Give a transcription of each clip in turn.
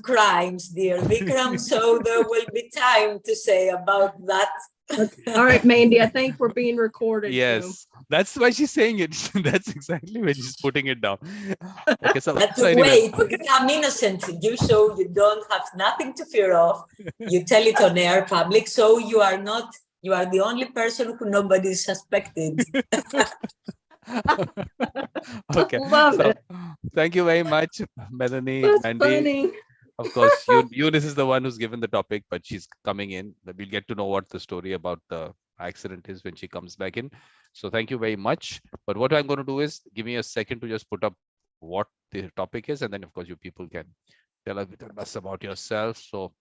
crimes, dear Vikram, so there will be time to say about that. Okay. All right, Mandie, I think we're being recorded. Yes, so. That's why she's saying it. That's exactly when she's putting it down. Okay, so anyway. Wait, to become innocent, you show you don't have nothing to fear of. You tell it on air, public, so you are the only person who nobody suspected. Okay, Love it. Thank you very much, Melanie. That's Mandie. Funny. Of course, Eunice is the one who's given the topic, but she's coming in. We'll get to know what the story about the accident is when she comes back in. So thank you very much. But what I'm going to do is give me a second to just put up what the topic is. And then, of course, you people can tell us about yourself. So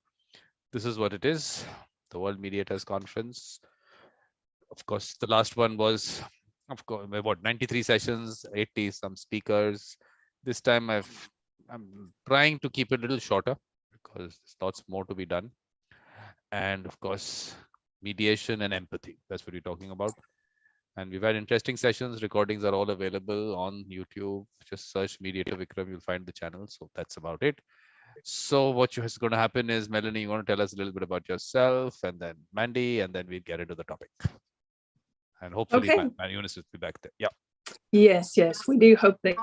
this is what it is. The World Mediators Conference. Of course, the last one was, of course, what, 93 sessions, 80 some speakers. This time I'm trying to keep it a little shorter because there's lots more to be done. And of course, mediation and empathy. That's what we're talking about. And we've had interesting sessions. Recordings are all available on YouTube. Just search Mediator Vikram, you'll find the channel. So that's about it. So what is going to happen is, Melanie, you want to tell us a little bit about yourself, and then Mandie, and then we'll get into the topic. And hopefully Eunice will be back there. Yeah. Yes, we do hope that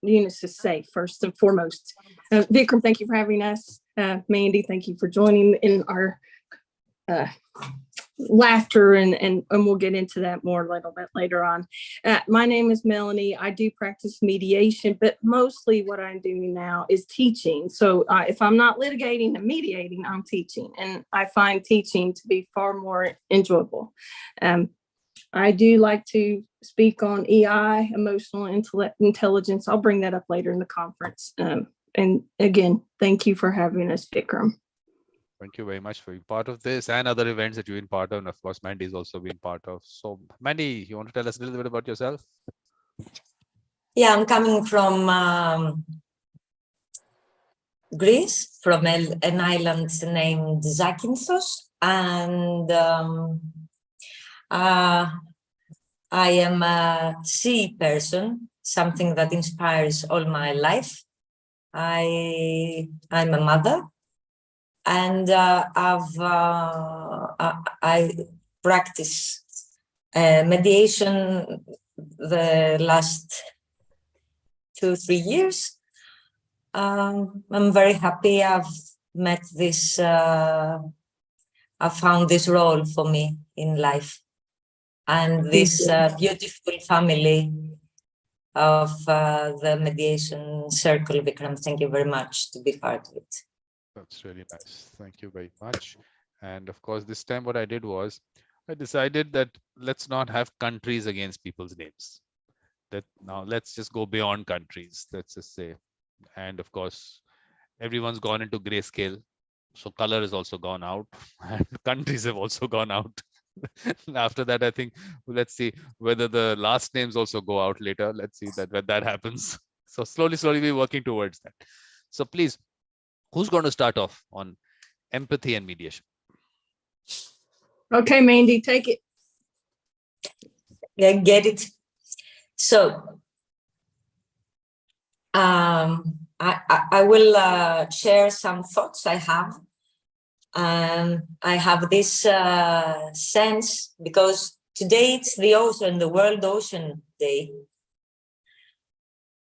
Eunice is safe, first and foremost. Vikram, thank you for having us. Mandie, thank you for joining in our laughter, and we'll get into that more a little bit later on. My name is Melanie. I do practice mediation, but mostly what I'm doing now is teaching. So if I'm not litigating and mediating, I'm teaching, and I find teaching to be far more enjoyable. I do like to speak on EI, emotional intelligence. I'll bring that up later in the conference. And again, thank you for having us, Vikram. Thank you very much for being part of this and other events that you've been part of. And of course, Mandie's also been part of. So Mandie, you want to tell us a little bit about yourself? Yeah, I'm coming from Greece, from an island named Zakynthos. And I am a sea person, something that inspires all my life. I'm a mother, and I practice mediation the last 2-3 years. I'm very happy I've met this, I found this role for me in life. And this beautiful family of the mediation circle, Vikram. Thank you very much to be part of it. That's really nice. Thank you very much. And of course, this time what I did was, I decided that let's not have countries against people's names. That now let's just go beyond countries, let's just say. And of course, everyone's gone into grayscale. So color has also gone out, and countries have also gone out. After that, I think, let's see whether the last names also go out later. Let's see that when that happens. So slowly we're working towards that. So please, who's going to start off on empathy and mediation? Okay, Mandie, take it. Yeah, get it. So I will share some thoughts I have. I have this sense, because today it's the World Ocean Day.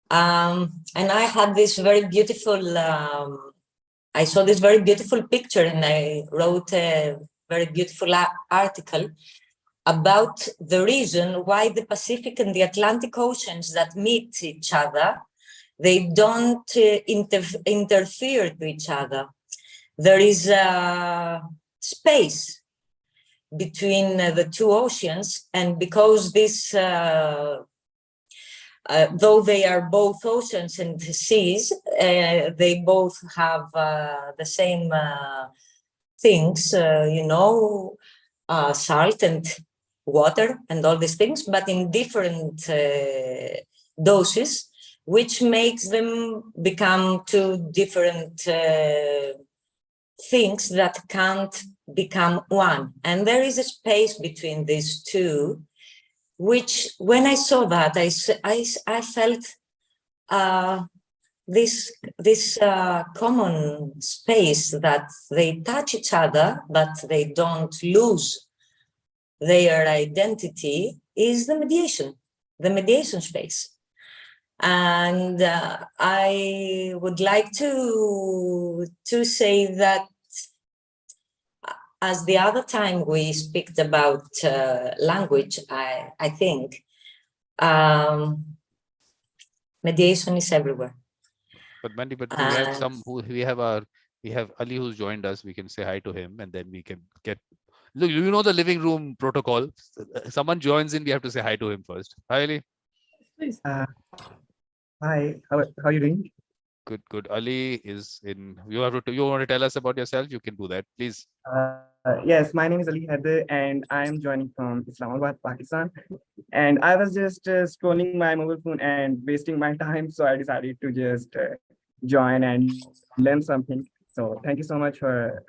And I had this very beautiful, I saw this very beautiful picture, and I wrote a very beautiful article about the reason why the Pacific and the Atlantic Oceans that meet each other, they don't interfere to each other. There is space between the two oceans, and because this, though they are both oceans and seas, they both have the same things, salt and water and all these things, but in different doses, which makes them become two different things that can't become one. And there is a space between these two, which when I saw that, I felt this common space that they touch each other, but they don't lose their identity, is the mediation space. And I would like to say that, as the other time we spoke about language, I think mediation is everywhere. But Mandie, but we have some who we have Ali who's joined us. We can say hi to him, and then we can get. Look, you know the living room protocol. Someone joins in, we have to say hi to him first. Hi, Ali. Please. Hi, how are you doing? Good, good. Ali is in. You want to tell us about yourself? You can do that, please. Yes, my name is Ali Haider, and I am joining from Islamabad, Pakistan. And I was just scrolling my mobile phone and wasting my time, so I decided to just join and learn something. So thank you so much for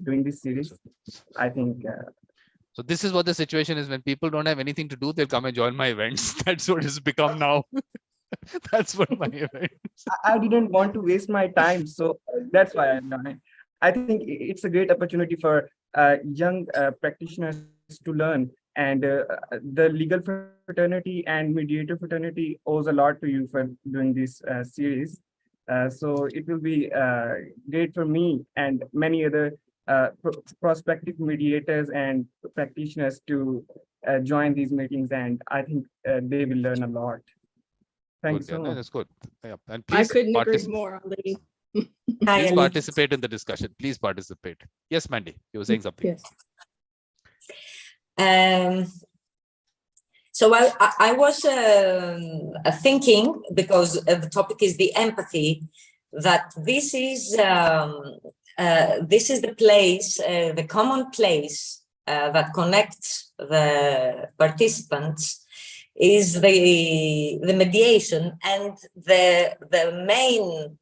doing this series. I think. So this is what the situation is when people don't have anything to do, they'll come and join my events. That's what it's become now. That's what my event. I didn't want to waste my time, so that's why I'm joining. I think it's a great opportunity for young practitioners to learn, and the legal fraternity and mediator fraternity owes a lot to you for doing this series. So it will be great for me and many other prospective mediators and practitioners to join these meetings, and I think they will learn a lot. Thank you so much. That's good. Yeah. And I please couldn't agree more, Ali. Please participate in the discussion. Please participate. Yes, Mandie, you were saying something. Yes. So I was thinking, because the topic is the empathy, that this is the place, the common place that connects the participants, is the mediation, and the main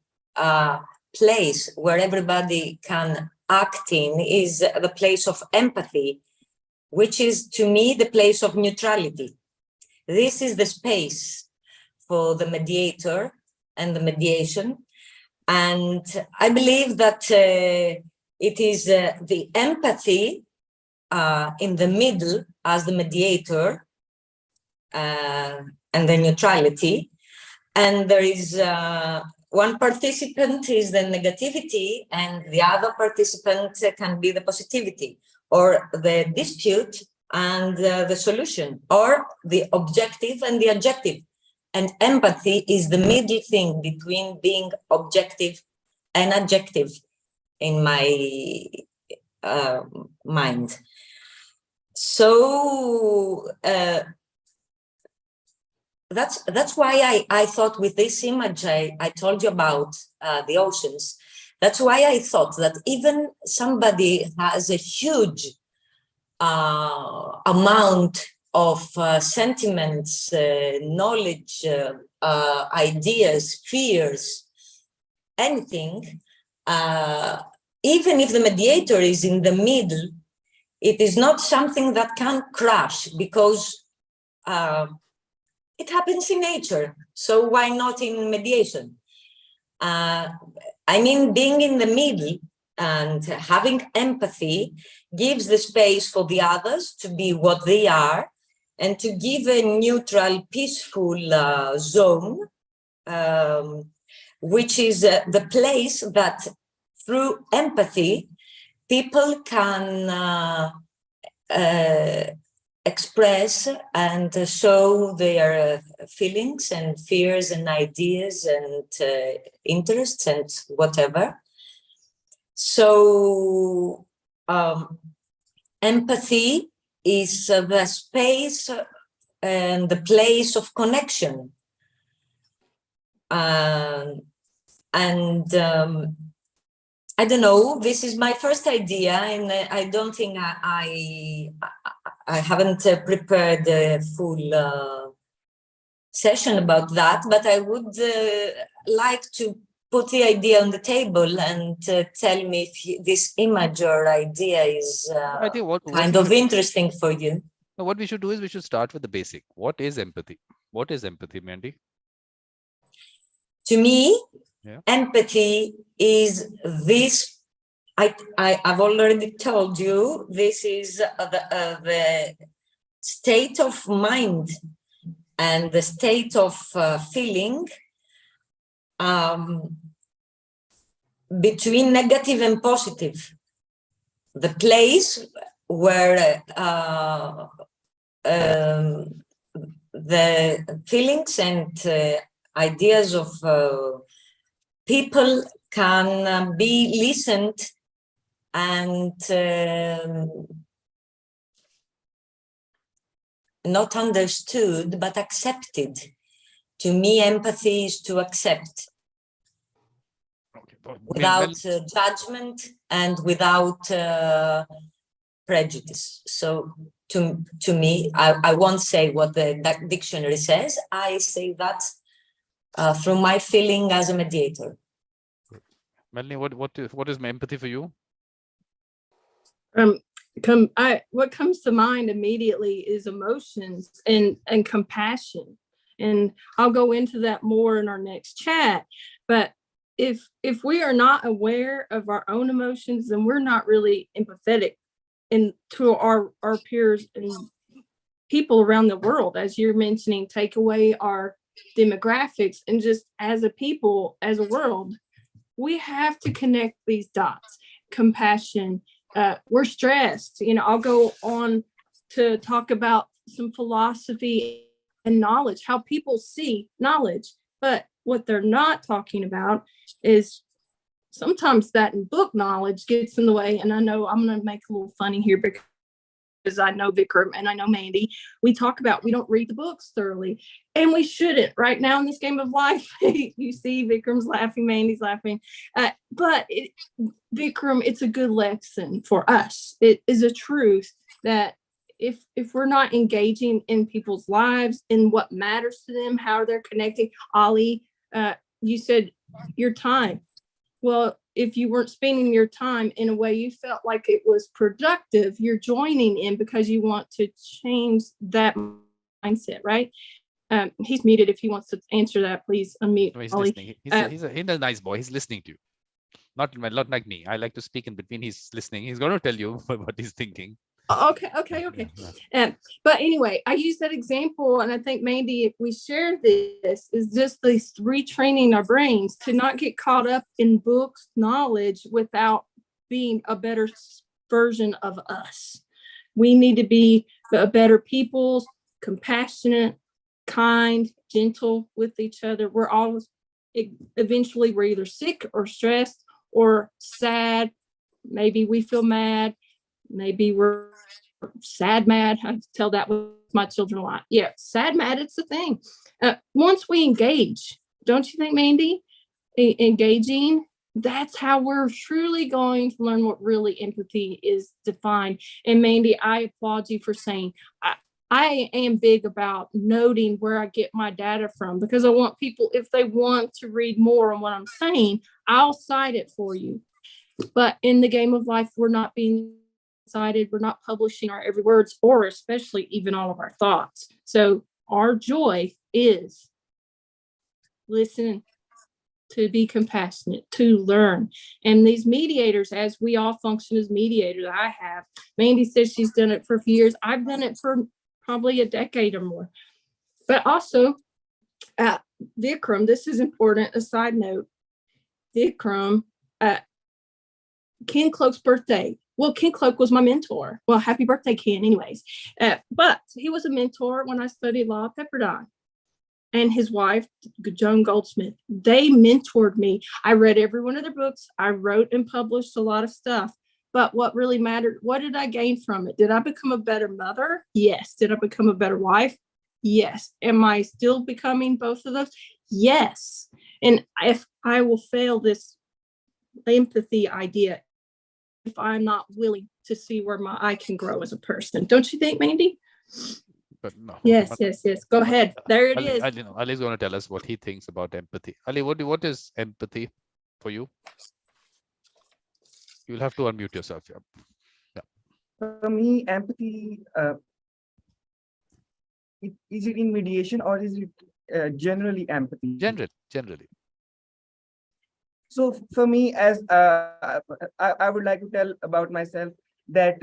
place where everybody can act in is the place of empathy, which is, to me, the place of neutrality. This is the space for the mediator and the mediation. And I believe that it is the empathy in the middle as the mediator and the neutrality. And there is one participant is the negativity, and the other participant can be the positivity, or the dispute and the solution, or the objective and the adjective. And empathy is the middle thing between being objective and adjective in my mind. So that's why I thought, with this image I told you about the oceans, that's why I thought that even somebody has a huge amount of sentiments, knowledge, ideas, fears, anything, even if the mediator is in the middle, it is not something that can crash, because it happens in nature. So why not in mediation? I mean, being in the middle and having empathy gives the space for the others to be what they are, and to give a neutral, peaceful zone, which is the place that, through empathy, people can express and show their feelings and fears and ideas and interests and whatever. So empathy is the space and the place of connection. And I don't know, this is my first idea, and I don't think I haven't prepared a full session about that, but I would like to put the idea on the table and tell me if this image or idea is I think what kind of interesting for you. What we should do is we should start with the basic. What is empathy? What is empathy, Mandie? To me, empathy is this. I've already told you, this is the state of mind and the state of feeling between negative and positive. The place where the feelings and ideas of people can be listened and not understood, but accepted. To me, empathy is to accept without judgment and without prejudice. So to me, I won't say what the dictionary says. I say that through my feeling as a mediator. Melanie, what is empathy for you? What comes to mind immediately is emotions and compassion, and I'll go into that more in our next chat. But if we are not aware of our own emotions, then we're not really empathetic to our peers and people around the world. As you're mentioning, take away our demographics, and just as a people, as a world, we have to connect these dots. Compassion. We're stressed. I'll go on to talk about some philosophy and knowledge, how people see knowledge. But what they're not talking about is sometimes that in book knowledge gets in the way. And I know I'm going to make a little funny here because I know Vikram and I know Mandie. We talk about we don't read the books thoroughly, and we shouldn't. Right now in this game of life, you see Vikram's laughing, Mandie's laughing. But Vikram, it's a good lesson for us. It is a truth that if we're not engaging in people's lives, in what matters to them, how they're connecting. Ali, you said your time. Well, if you weren't spending your time in a way you felt like it was productive, you're joining in because you want to change that mindset, right? He's muted. If he wants to answer that, please unmute. No, he's Ali. listening. He's a nice boy. He's listening to you. Not like me. I like to speak in between. He's listening. He's going to tell you what he's thinking. Okay. But anyway, I use that example, and I think, Mandie, if we share this, is just this retraining our brains to not get caught up in books, knowledge, without being a better version of us. We need to be a better people, compassionate, kind, gentle with each other. We're all eventually we're either sick or stressed or sad. Maybe we feel mad. Maybe we're sad mad. I tell that with my children a lot. Yeah, sad mad, it's the thing. Once we engage, don't you think, Mandie? Engaging, that's how we're truly going to learn what really empathy is defined. And Mandie, I applaud you for saying, I am big about noting where I get my data from, because I want people, if they want to read more on what I'm saying, I'll cite it for you. But in the game of life, we're not being cited, we're not publishing our every words, or especially even all of our thoughts. So our joy is listen, to be compassionate, to learn. And these mediators, as we all function as mediators, I have. Mandie says she's done it for a few years. I've done it for probably a decade or more. But also, Vikram, this is important, a side note. Vikram, Ken Cloak's birthday. Well, Ken Cloak was my mentor. Well, happy birthday, Ken, anyways. But he was a mentor when I studied law at Pepperdine. And his wife, Joan Goldsmith, they mentored me. I read every one of their books. I wrote and published a lot of stuff. But what really mattered, what did I gain from it? Did I become a better mother? Yes. Did I become a better wife? Yes. Am I still becoming both of those? Yes. And if I will fail this empathy idea, if I'm not willing to see where I can grow as a person. Don't you think, Mandie? But no. Yes. Go ahead. There it is. Ali's going to tell us what he thinks about empathy. Ali, what is empathy for you? You'll have to unmute yourself. Yeah. For me, empathy, is it in mediation or is it generally empathy? Generally. So for me, as I would like to tell about myself that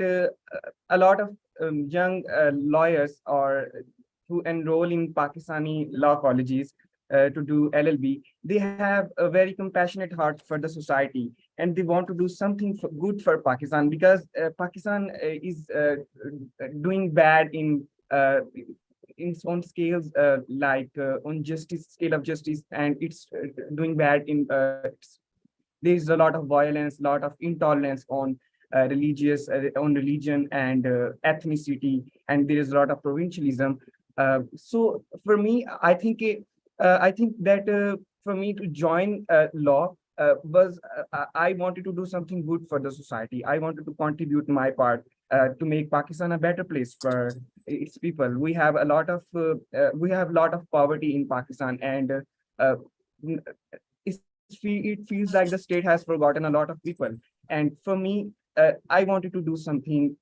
a lot of young lawyers or who enroll in Pakistani law colleges to do LLB, they have a very compassionate heart for the society, and they want to do something good for Pakistan, because Pakistan is doing bad in its own scales, on justice, scale of justice, and it's doing bad in there is a lot of violence, lot of intolerance on on religion and ethnicity, and there is a lot of provincialism. So for me, I think that for me to join law was I wanted to do something good for the society. I wanted to contribute my part to make Pakistan a better place for its people. We have a lot of poverty in Pakistan, and uh, it feels like the state has forgotten a lot of people. And for me, I wanted to do something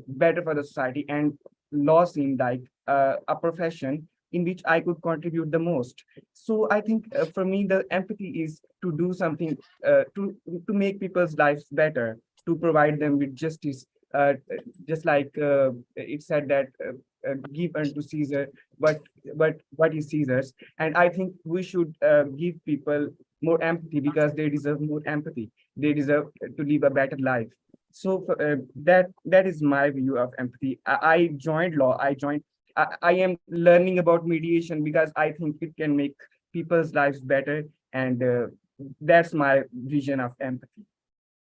better for the society, and law seemed like a profession in which I could contribute the most. So I think for me, the empathy is to do something to make people's lives better, to provide them with justice. Just like it said that give unto Caesar what is Caesar's, and I think we should give people more empathy, because they deserve more empathy. They deserve to live a better life. So that is my view of empathy. I joined law. I am learning about mediation because I think it can make people's lives better, and that's my vision of empathy.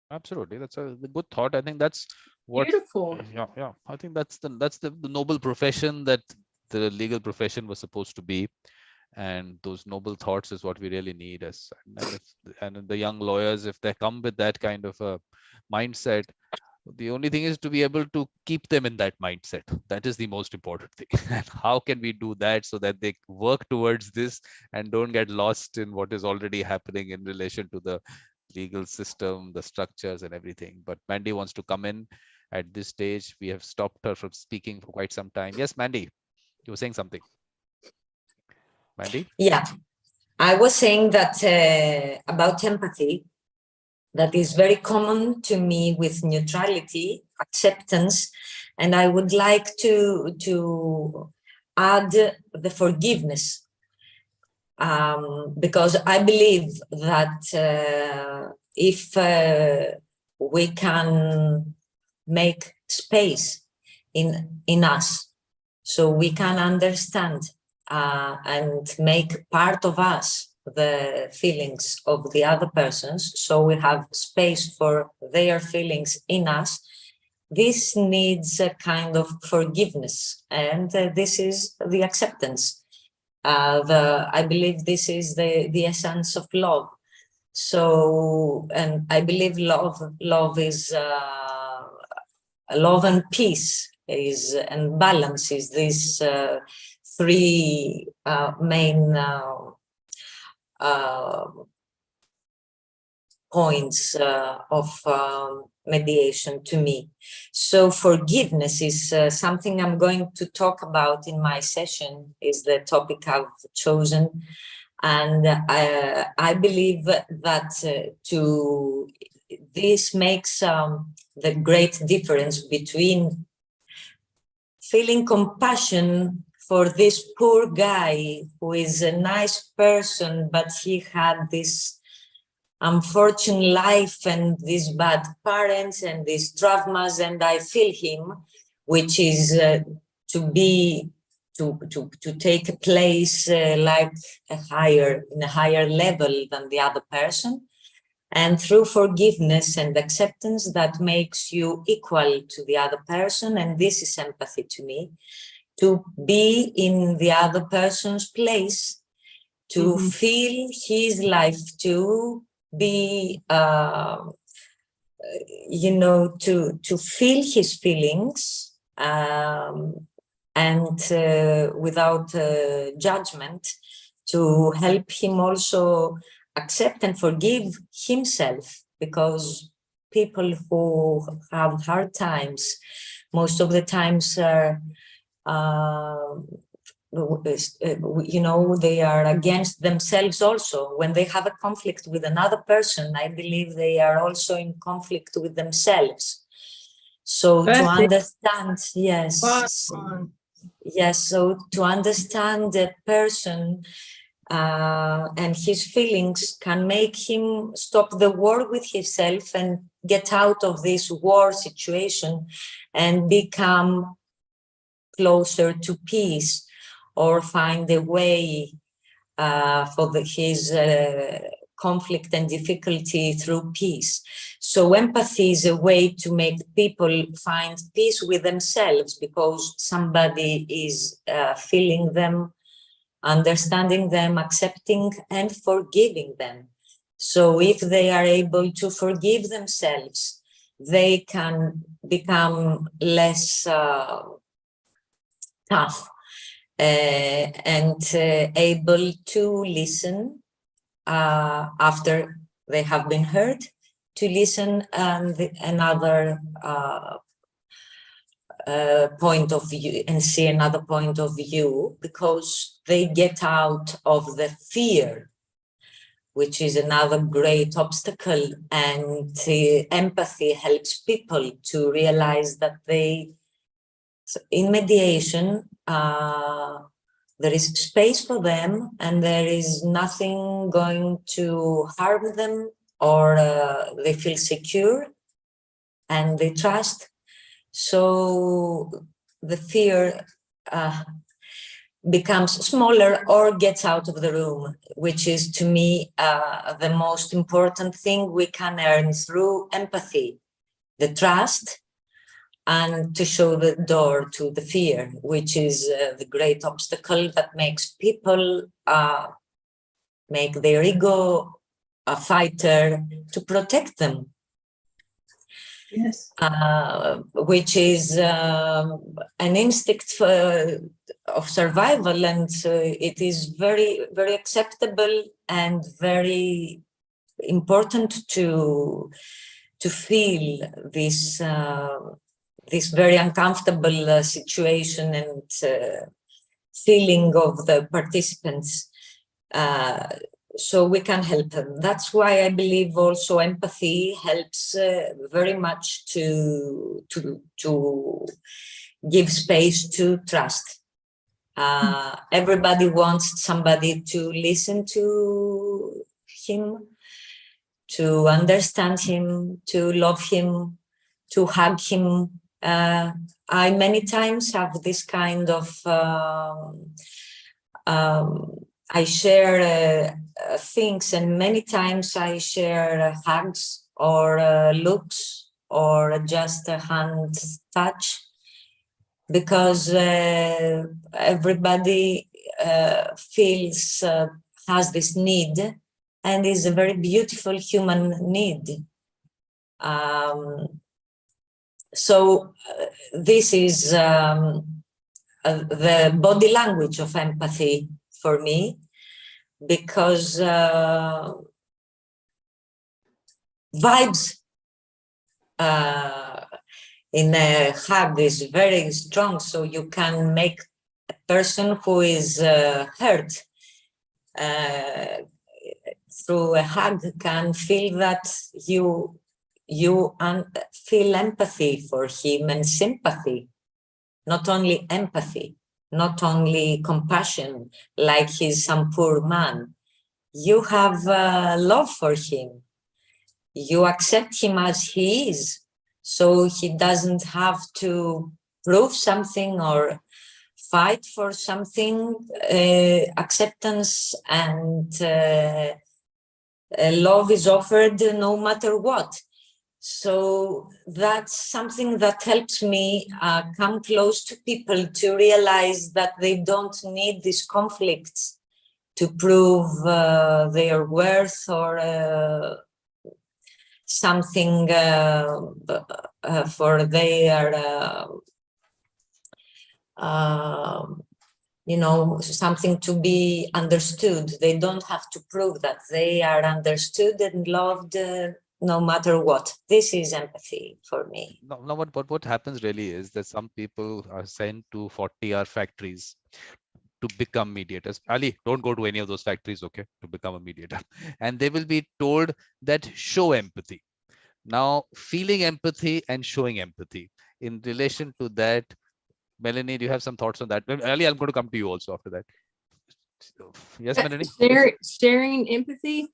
Absolutely, that's a good thought. I think that's what. Beautiful. Yeah. I think that's the noble profession that the legal profession was supposed to be, and those noble thoughts is what we really need. And the young lawyers, if they come with that kind of a mindset, the only thing is to be able to keep them in that mindset. That is the most important thing. And how can we do that so that they work towards this and don't get lost in what is already happening in relation to the legal system, the structures and everything. But Mandie wants to come in at this stage. We have stopped her from speaking for quite some time. Yes, Mandie, you were saying something. Mandie? Yeah, I was saying that about empathy, that is very common to me with neutrality, acceptance, and I would like to add the forgiveness, because I believe that if we can make space in us, so we can understand and make part of us the feelings of the other persons, so we have space for their feelings in us. This needs a kind of forgiveness, and this is the acceptance. I believe this is the essence of love. So, and I believe love is love and peace is, and balance is these three main points of mediation to me. So forgiveness is something I'm going to talk about in my session, is the topic I've chosen. And I believe that this makes the great difference between feeling compassion for this poor guy who is a nice person, but he had this unfortunate life and these bad parents and these traumas, and I feel him, which is to take a place like in a higher level than the other person. And through forgiveness and acceptance, that makes you equal to the other person. And this is empathy to me, to be in the other person's place, to feel his life, to be, to feel his feelings, and without judgment, to help him also accept and forgive himself, because people who have hard times, most of the times are you know, they are against themselves also. When they have a conflict with another person, I believe they are also in conflict with themselves. So to understand, yes, yes, so to understand the person and his feelings can make him stop the war with himself and get out of this war situation and become closer to peace, or find a way for his conflict and difficulty through peace. So empathy is a way to make people find peace with themselves, because somebody is feeling them, understanding them, accepting and forgiving them. So if they are able to forgive themselves, they can become less tough and able to listen after they have been heard, to listen another point of view and see another point of view, because they get out of the fear, which is another great obstacle. And empathy helps people to realize that in mediation, there is space for them, and there is nothing going to harm them, or they feel secure and they trust. So the fear becomes smaller or gets out of the room, which is, to me, the most important thing we can earn through empathy, the trust, and to show the door to the fear, which is the great obstacle that makes people make their ego a fighter to protect them. Yes. Which is an instinct of survival, and it is very, very acceptable and very important to feel this this very uncomfortable situation and feeling of the participants, so we can help them. That's why I believe also empathy helps very much to give space to trust. Everybody wants somebody to listen to him, to understand him, to love him, to hug him. I many times have this kind of, I share things, and many times I share hugs or looks or just a hand touch, because everybody feels, has this need, and is a very beautiful human need. So this is the body language of empathy for me, because vibes in a hug is very strong, so you can make a person who is hurt through a hug can feel that you feel empathy for him and sympathy, not only empathy, not only compassion, like he's some poor man. You have love for him. You accept him as he is, so he doesn't have to prove something or fight for something. Acceptance and love is offered no matter what. So that's something that helps me come close to people, to realize that they don't need these conflicts to prove their worth or something for their, you know, something to be understood. They don't have to prove that. They are understood and loved no matter what. This is empathy for me. No, what happens really is that some people are sent to 40-hour factories to become mediators. Ali, don't go to any of those factories, okay, to become a mediator. And they will be told that show empathy. Now, feeling empathy and showing empathy. In relation to that, Melanie, do you have some thoughts on that? Ali, I'm going to come to you also after that. Yes, Melanie? Sharing empathy.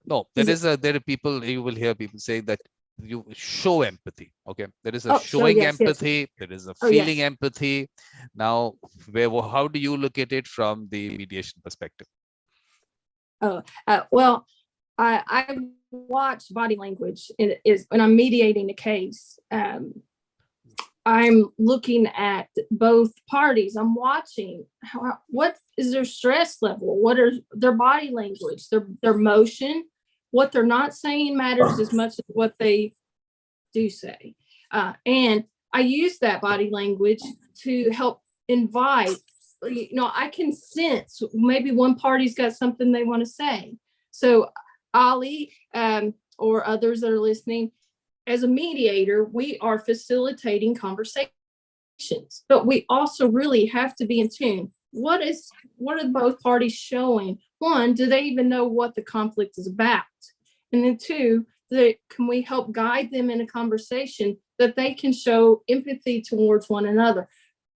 No, there are people, you will hear people saying that you show empathy. Okay, there is a showing empathy, there is a feeling empathy. Now, how do you look at it from the mediation perspective? Well, I watch body language when I'm mediating a case. I'm looking at both parties. I'm watching what is their stress level, what are their body language, their motion. What they're not saying matters as much as what they do say. And I use that body language to help invite. I can sense maybe one party's got something they want to say. So Ali or others that are listening, as a mediator, we are facilitating conversations, but we also really have to be in tune. What are both parties showing? One, do they even know what the conflict is about? And then two, can we help guide them in a conversation that they can show empathy towards one another?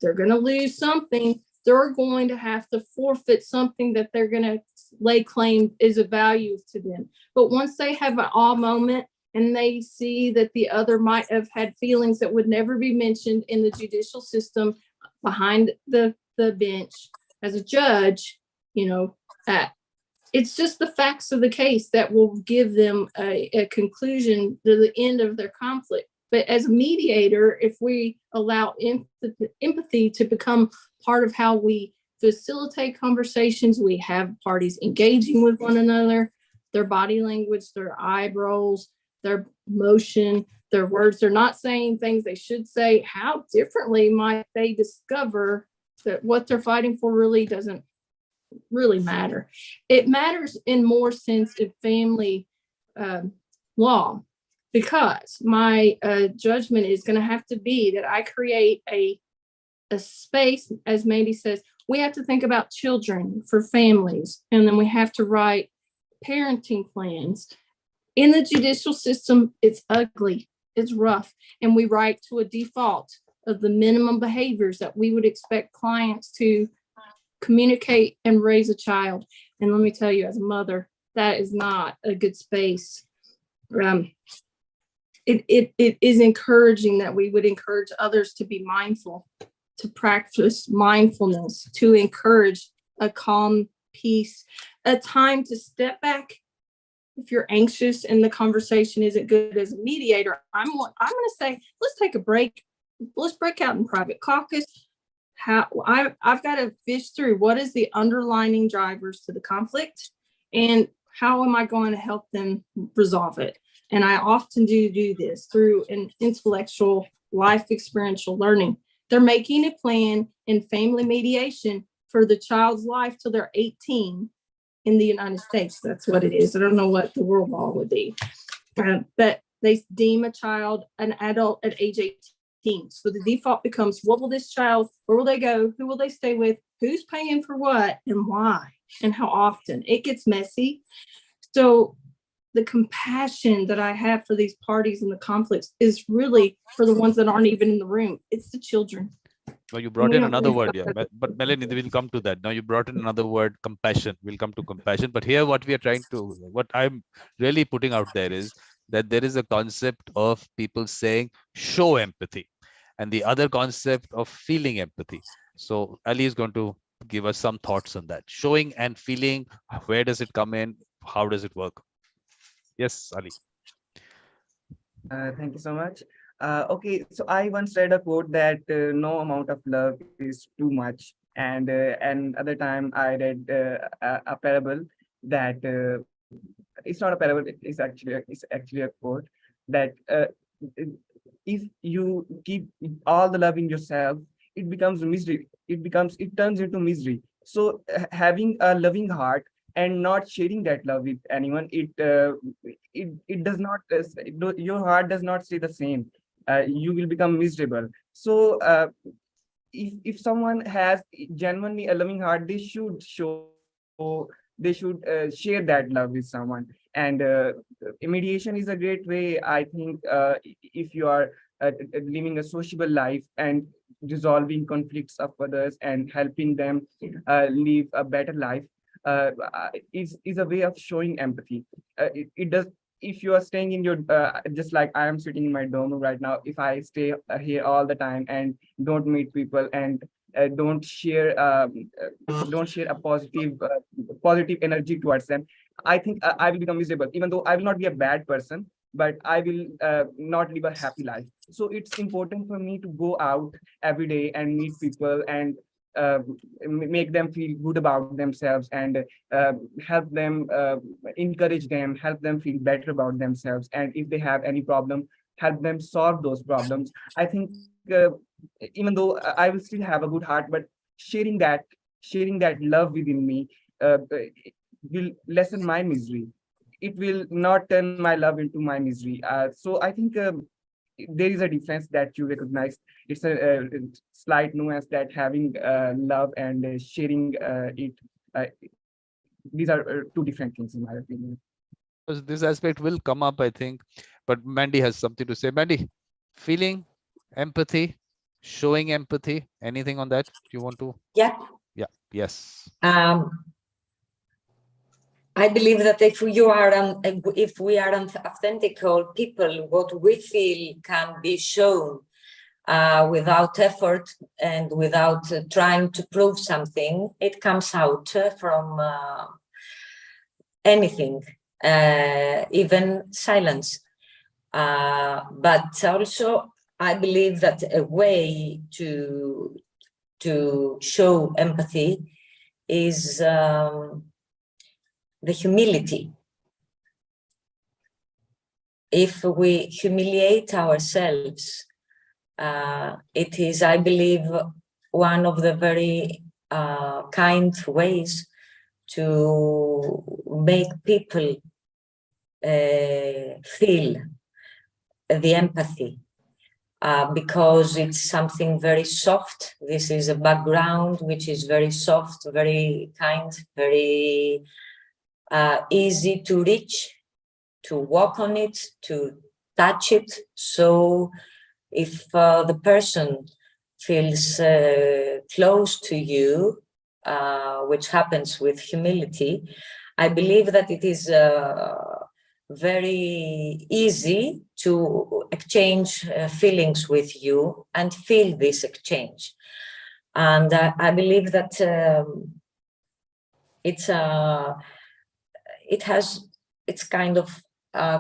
They're going to lose something. They're going to have to forfeit something that they're going to lay claim is of value to them. But once they have an awe moment and they see that the other might have had feelings that would never be mentioned in the judicial system behind the bench as a judge, it's just the facts of the case that will give them a conclusion to the end of their conflict. But as a mediator, if we allow empathy to become part of how we facilitate conversations, we have parties engaging with one another, their body language, their eye rolls, their motion, their words, they're not saying things they should say. How differently might they discover that what they're fighting for really doesn't really matter? It matters in more sense of family law, because my judgment is going to have to be that I create a space, as Mandie says, we have to think about children for families, and then we have to write parenting plans. In the judicial system, it's ugly, it's rough, and we write to a default of the minimum behaviors that we would expect clients to communicate and raise a child. And let me tell you, as a mother, that is not a good space. It is encouraging that we would encourage others to be mindful, to practice mindfulness, to encourage a calm peace, a time to step back. If you're anxious and the conversation isn't good as a mediator, I'm going to say, let's take a break. Let's break out in private caucus. I've got to fish through what is the underlying drivers to the conflict and how am I going to help them resolve it? And I often do this through an intellectual life experiential learning. They're making a plan in family mediation for the child's life till they're 18 in the United States. That's what it is. I don't know what the world law would be. But they deem a child an adult at age 18. So the default becomes, what will this child, where will they go? Who will they stay with? Who's paying for what and why and how often? It gets messy. So the compassion that I have for these parties and the conflicts is really for the ones that aren't even in the room. It's the children. Well, you brought in another word, yeah. But Melanie, we'll come to that. Now you brought in another word, compassion. We'll come to compassion. But here what I'm really putting out there is that there is a concept of people saying, show empathy, and the other concept of feeling empathy. So Ali is going to give us some thoughts on that. Showing and feeling, where does it come in? How does it work? Yes, Ali. Thank you so much. Okay, so I once read a quote that no amount of love is too much, and other time I read a parable that it's not a parable; it's actually a quote that if you keep all the love in yourself, it becomes misery. It turns into misery. So having a loving heart and not sharing that love with anyone, it does not, your heart does not stay the same. You will become miserable. So if someone has genuinely a loving heart, they should share that love with someone. And mediation is a great way, I think, if you are living a sociable life and resolving conflicts of others and helping them live a better life, is a way of showing empathy. It does. If you are staying in your just like I am sitting in my dorm room right now, if I stay here all the time and don't meet people and don't share a positive energy towards them, I think I will become miserable, even though I will not be a bad person, but I will not live a happy life. So it's important for me to go out every day and meet people and make them feel good about themselves, and help them, encourage them, help them feel better about themselves. And if they have any problem, help them solve those problems. I think even though I will still have a good heart, but sharing that love within me will lessen my misery. It will not turn my love into my misery. So I think there is a difference that you recognize. It's a slight nuance that having love and sharing it. Uh, these are two different things, in my opinion. Because this aspect will come up, I think. But Mandie has something to say. Mandie, feeling, empathy, showing empathy. Anything on that you want to? Yeah. Yeah. Yes. I believe that if we are authentical people, what we feel can be shown without effort and without trying to prove something. It comes out from anything, even silence. But also, I believe that a way to show empathy is the humility. If we humiliate ourselves, it is, I believe, one of the very kind ways to make people feel the empathy, because it's something very soft. This is a background which is very soft, very kind, very easy to reach, to walk on it, to touch it. So if the person feels close to you, which happens with humility, I believe that it is very easy to exchange feelings with you and feel this exchange. And I believe that it's kind of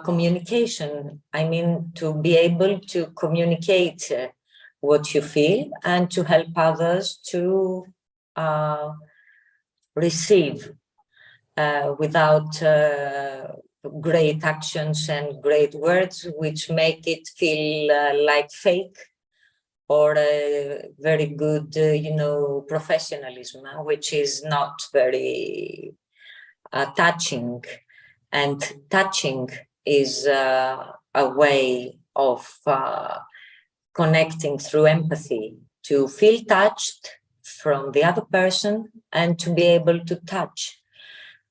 communication. I mean, to be able to communicate what you feel and to help others to receive without great actions and great words, which make it feel like fake or very good, professionalism, which is not very touching. And touching is a way of connecting through empathy, to feel touched from the other person and to be able to touch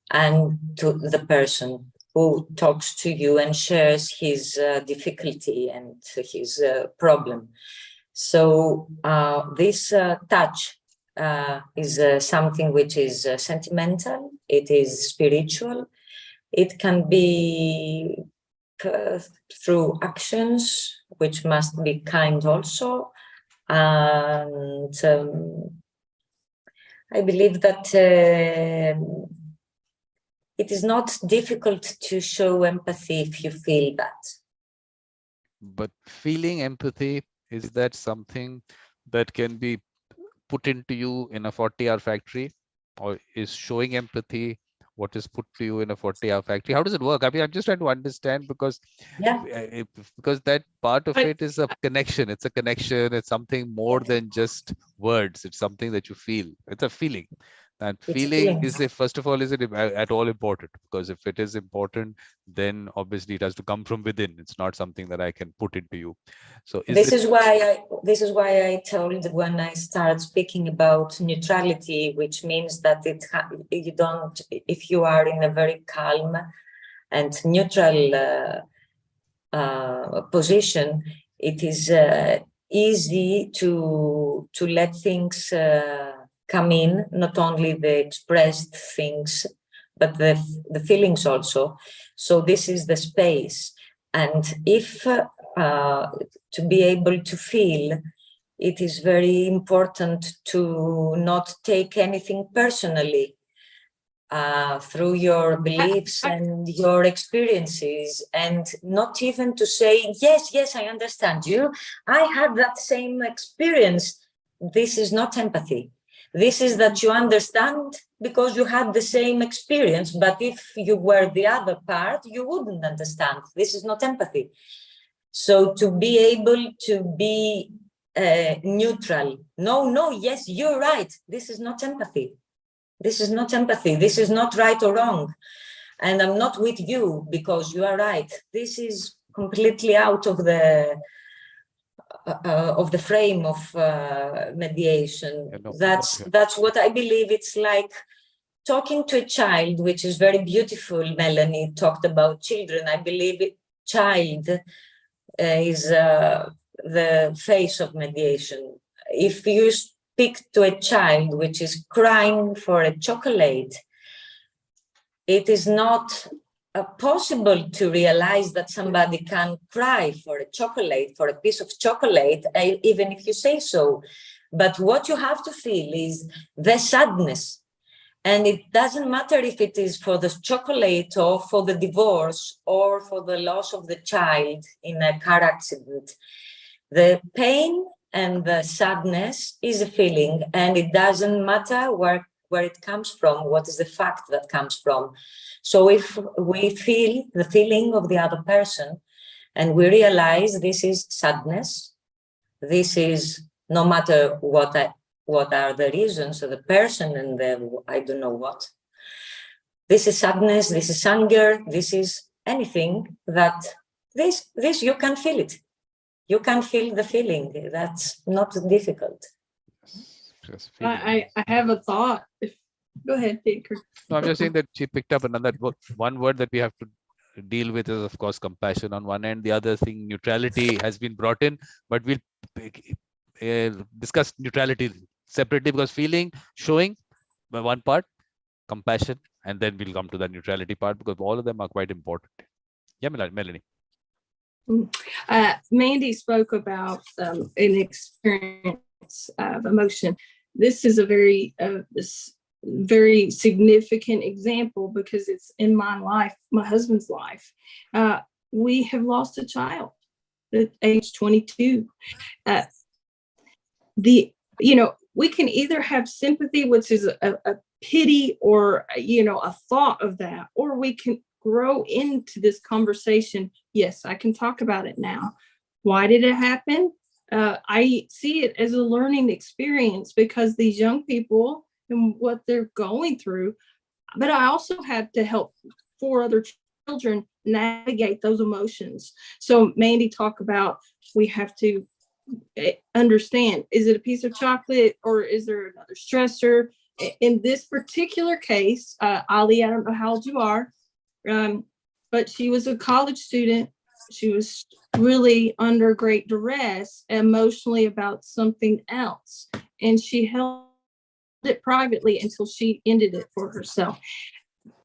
and to the person who talks to you and shares his difficulty and his problem. So this touch is something which is sentimental, it is spiritual, it can be through actions, which must be kind also. And I believe that it is not difficult to show empathy if you feel that. But feeling empathy, is that something that can be put into you in a 40-hour factory, or is showing empathy what is put to you in a 40-hour factory? How does it work? I mean, I'm just trying to understand, because because that part of it is a connection. It's a connection. It's something more than just words. It's something that you feel. It's a feeling And It's feeling feeling. is, if first of all, is it at all important? Because if it is important, then obviously it has to come from within. It's not something that I can put into you. So This is why I told when I started speaking about neutrality, which means that you don't, if you are in a very calm and neutral position, it is easy to let things come in, not only the expressed things, but the feelings also. So this is the space. And if to be able to feel, it is very important to not take anything personally. Through your beliefs and your experiences, and not even to say, yes, I understand you. I had that same experience. This is not empathy. This is that you understand because you had the same experience, but if you were the other part, you wouldn't understand. This is not empathy. So to be able to be neutral, no, yes, you're right. This is not empathy. This is not empathy. This is not right or wrong. And I'm not with you because you are right. This is completely out of the frame of mediation. That's what I believe. It's like talking to a child, which is very beautiful. Melanie talked about children. I believe child is the face of mediation. If you speak to a child which is crying for a chocolate, it is not possible to realize that somebody can cry for a chocolate, for a piece of chocolate, even if you say so. But what you have to feel is the sadness. And it doesn't matter if it is for the chocolate or for the divorce or for the loss of the child in a car accident. The pain and the sadness is a feeling, and it doesn't matter where it comes from, what is the fact that comes from. So if we feel the feeling of the other person and we realize this is sadness, this is no matter what are the reasons of the person and the I don't know what. This is sadness, this is anger, this is anything that this you can feel it. You can feel the feeling. That's not difficult. I have a thought. Go ahead, Baker. No, I'm just saying that she picked up another one word that we have to deal with is, of course, compassion on one end. The other thing, neutrality, has been brought in, but we'll discuss neutrality separately, because feeling, showing one part, compassion, and then we'll come to the neutrality part, because all of them are quite important. Yeah, Melanie. Mandie spoke about an experience of emotion. This is a very significant example because it's in my life, my husband's life. We have lost a child at age 22. We can either have sympathy, which is a pity or, a thought of that, or we can grow into this conversation. Yes, I can talk about it now. Why did it happen? I see it as a learning experience because these young people and what they're going through, but I also have to help 4 other children navigate those emotions. So Mandie talked about, we have to understand, is it a piece of chocolate or is there another stressor? In this particular case, Ali, I don't know how old you are, but she was a college student. She was really under great duress emotionally about something else, and she held it privately until she ended it for herself.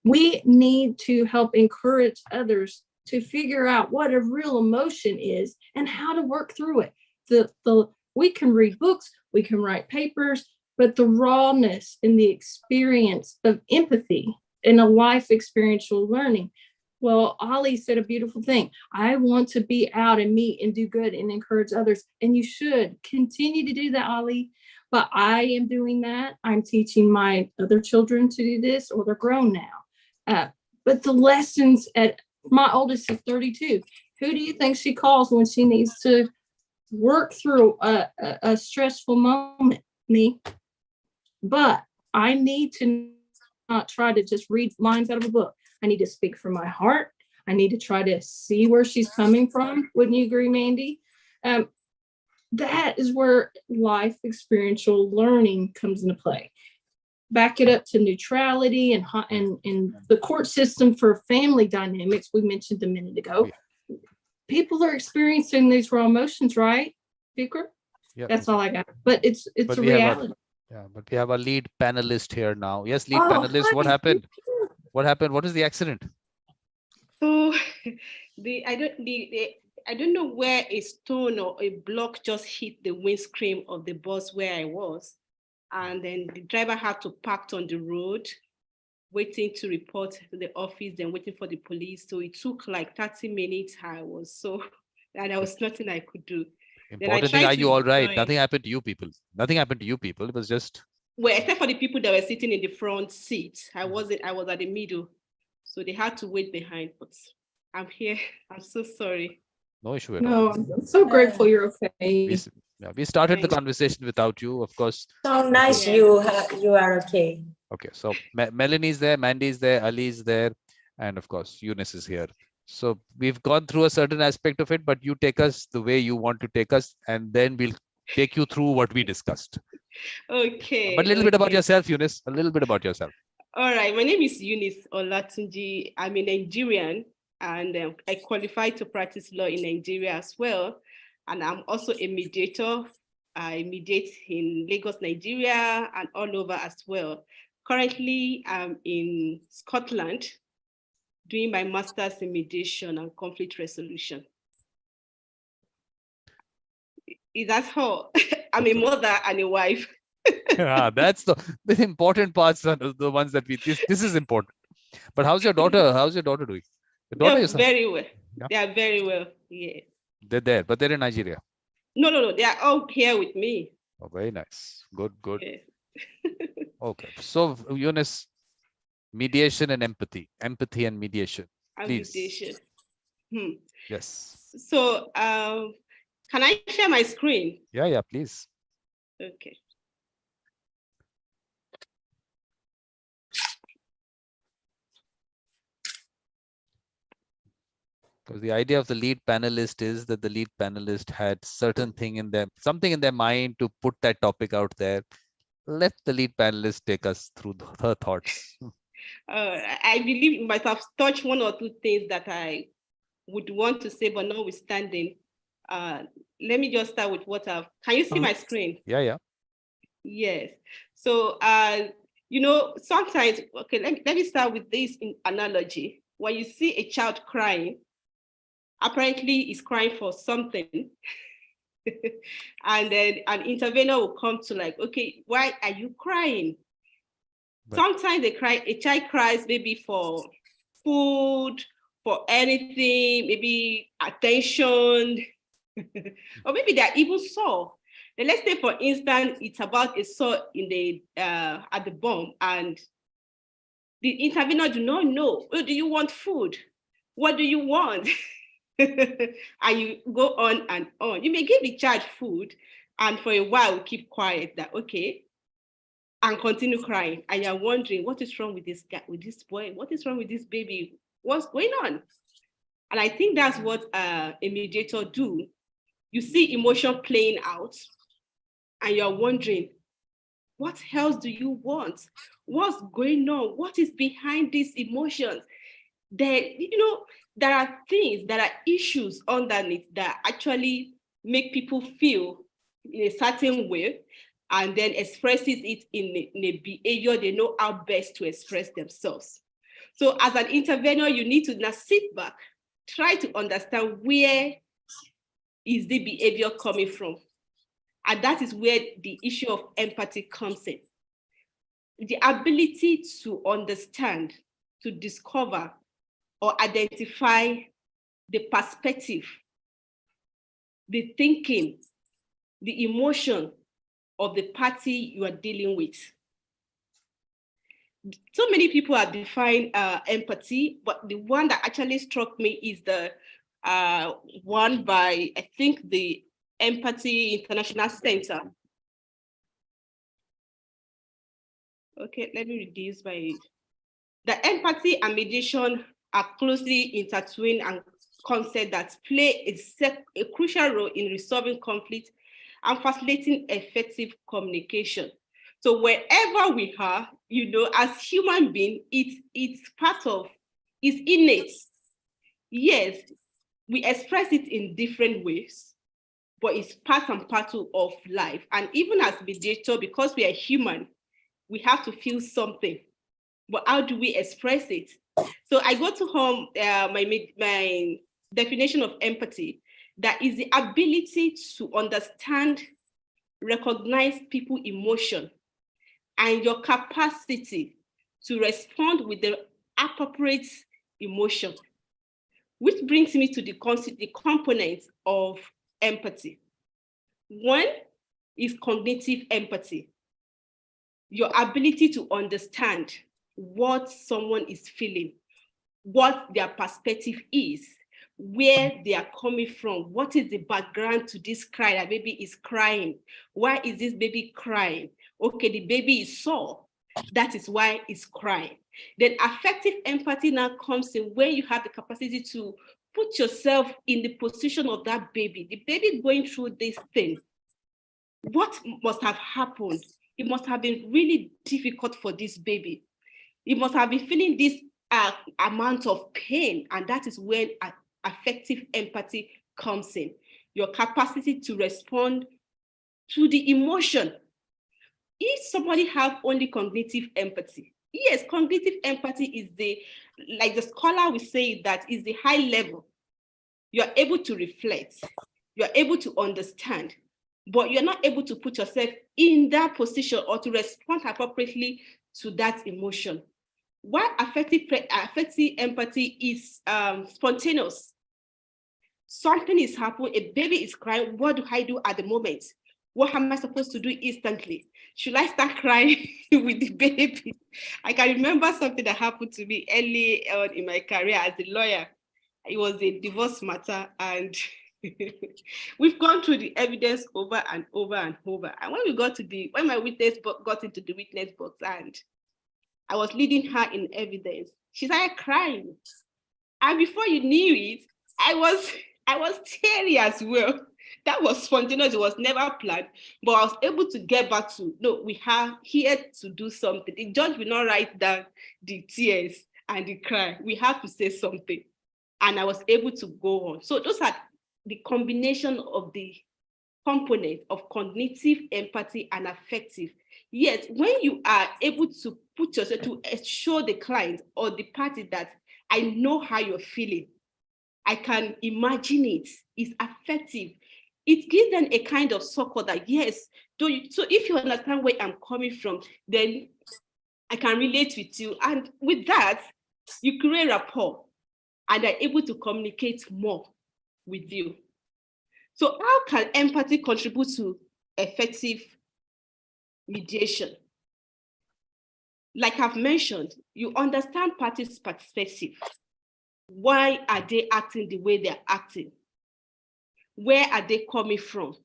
We need to help encourage others to figure out what a real emotion is and how to work through it. We can read books, we can write papers, but the rawness and the experience of empathy and a life experiential learning. Well, Ali said a beautiful thing. I want to be out and meet and do good and encourage others. And you should continue to do that, Ali. But I am doing that. I'm teaching my other children to do this, or they're grown now. But the lessons my oldest is 32. Who do you think she calls when she needs to work through a stressful moment? Me. But I need to not try to just read lines out of a book. I need to speak from my heart. I need to try to see where she's coming from. Wouldn't you agree, Mandie? That is where life experiential learning comes into play. Back it up to neutrality and the court system for family dynamics we mentioned a minute ago. People are experiencing these raw emotions, right, Vikram? Yeah. That's all I got. But it's a reality. But we have a lead panelist here now. Yes, lead Oh, panelist. hi. What happened? What happened? What is the accident? So I don't know where a stone or a block just hit the windscreen of the bus where I was. And then the driver had to park on the road, waiting to report to the office, then waiting for the police. So it took like 30 minutes. And there was nothing I could do. Important thing, are you all right? Nothing happened to you people. Nothing happened to you people. It was just. Well, except for the people that were sitting in the front seat. I was at the middle. So they had to wait behind, but I'm here. I'm so sorry. No issue at all. No, I'm so grateful you're okay. We started the conversation without you, of course. So nice Yeah. you are okay. Okay, so Melanie's there, Mandie's there, Ali's there, and of course, Eunice is here. So we've gone through a certain aspect of it, but you take us the way you want to take us, and then we'll take you through what we discussed. Okay. But a little bit about yourself, Eunice, a little bit about yourself. All right, my name is Eunice Olatunji. I'm a Nigerian, and I qualified to practice law in Nigeria as well. And I'm also a mediator. I mediate in Lagos, Nigeria, and all over as well. Currently, I'm in Scotland doing my master's in mediation and conflict resolution. Is that all? I'm a mother and a wife. That's the important parts are the ones that this is important. But how's your daughter? How's your daughter doing? Your daughter is very well. Yeah. They are very well. Yes. They're there, but they're in Nigeria. No. They are all here with me. Oh, very nice. Good. Yes. Okay. So Eunice, mediation and empathy and mediation. Please. Mediation. Yes. So can I share my screen? Yeah, please. Okay. Because the idea of the lead panelist is that the lead panelist had something in their mind to put that topic out there. Let the lead panelist take us through her thoughts. I believe you might have touched one or two things that I would want to say, but notwithstanding, let me just start with what I've. Can you see my screen? Yeah. Yes. So, sometimes, okay, let me start with this analogy. When you see a child crying, apparently he's crying for something. And then an intervener will come to like, okay, why are you crying? Right. Sometimes a child cries maybe for food, for anything, maybe attention, or maybe they're even sore. Then let's say, for instance, it's about a sore in the at the bum, and the intervener do not know. Oh, do you want food? What do you want? And you go on and on. You may give the child food, and for a while keep quiet. That okay, and continue crying. And you're wondering what is wrong with this guy, with this boy? What is wrong with this baby? What's going on? And I think that's what a mediator do. You see emotion playing out, and you're wondering, what else do you want? What's going on? What is behind these emotions? There are things, there are issues underneath that actually make people feel in a certain way, and then expresses it in a behavior they know how best to express themselves. So as an intervener, you need to now sit back, try to understand where is the behavior coming from. And that is where the issue of empathy comes in. The ability to understand, to discover, or identify the perspective, the thinking, the emotion of the party you are dealing with. So many people have defined empathy, but the one that actually struck me is the one by, I think, the Empathy International Center. Okay, let me reduce my. The empathy and mediation are closely intertwined and concepts that play a crucial role in resolving conflict and facilitating effective communication. So wherever we are, as human beings, it's part of, it's innate. Yes, we express it in different ways, but it's part and parcel of life. And even as mediator, because we are human, we have to feel something. But how do we express it? So I go to home, my definition of empathy, that is the ability to understand, recognize people's emotion, and your capacity to respond with the appropriate emotion. Which brings me to the components of empathy. One is cognitive empathy, your ability to understand what someone is feeling, what their perspective is, where they are coming from, what is the background to this cry. That baby is crying. Why is this baby crying? Okay, the baby is sore. That is why it's crying. Then affective empathy now comes in when you have the capacity to put yourself in the position of that baby, the baby going through this thing. What must have happened? It must have been really difficult for this baby. It must have been feeling this amount of pain, and that is when affective empathy comes in. Your capacity to respond to the emotion. If somebody have only cognitive empathy, yes, cognitive empathy is like the scholar will say, that is the high level. You're able to reflect, you're able to understand, but you're not able to put yourself in that position or to respond appropriately to that emotion. Why affective empathy is spontaneous. Something is happening, a baby is crying. What do I do at the moment? What am I supposed to do instantly? Should I start crying with the baby? I can remember something that happened to me early on in my career as a lawyer. It was a divorce matter, and we've gone through the evidence over and over and over. And when my witness got into the witness box and I was leading her in evidence, she started crying. And before you knew it, I was teary as well. That was spontaneous. It was never planned, but I was able to get back to, no, we are here to do something. The judge will not write down the tears and the cry. We have to say something. And I was able to go on. So those are the combination of the component of cognitive, empathy, and affective. Yes, when you are able to put yourself to show the client or the party that I know how you're feeling, I can imagine it, it's affective. It gives them a kind of support that, yes, so if you understand where I'm coming from, then I can relate with you. And with that, you create rapport and are able to communicate more with you. So how can empathy contribute to effective mediation? Like I've mentioned, you understand parties' perspective. Why are they acting the way they're acting? Where are they coming from?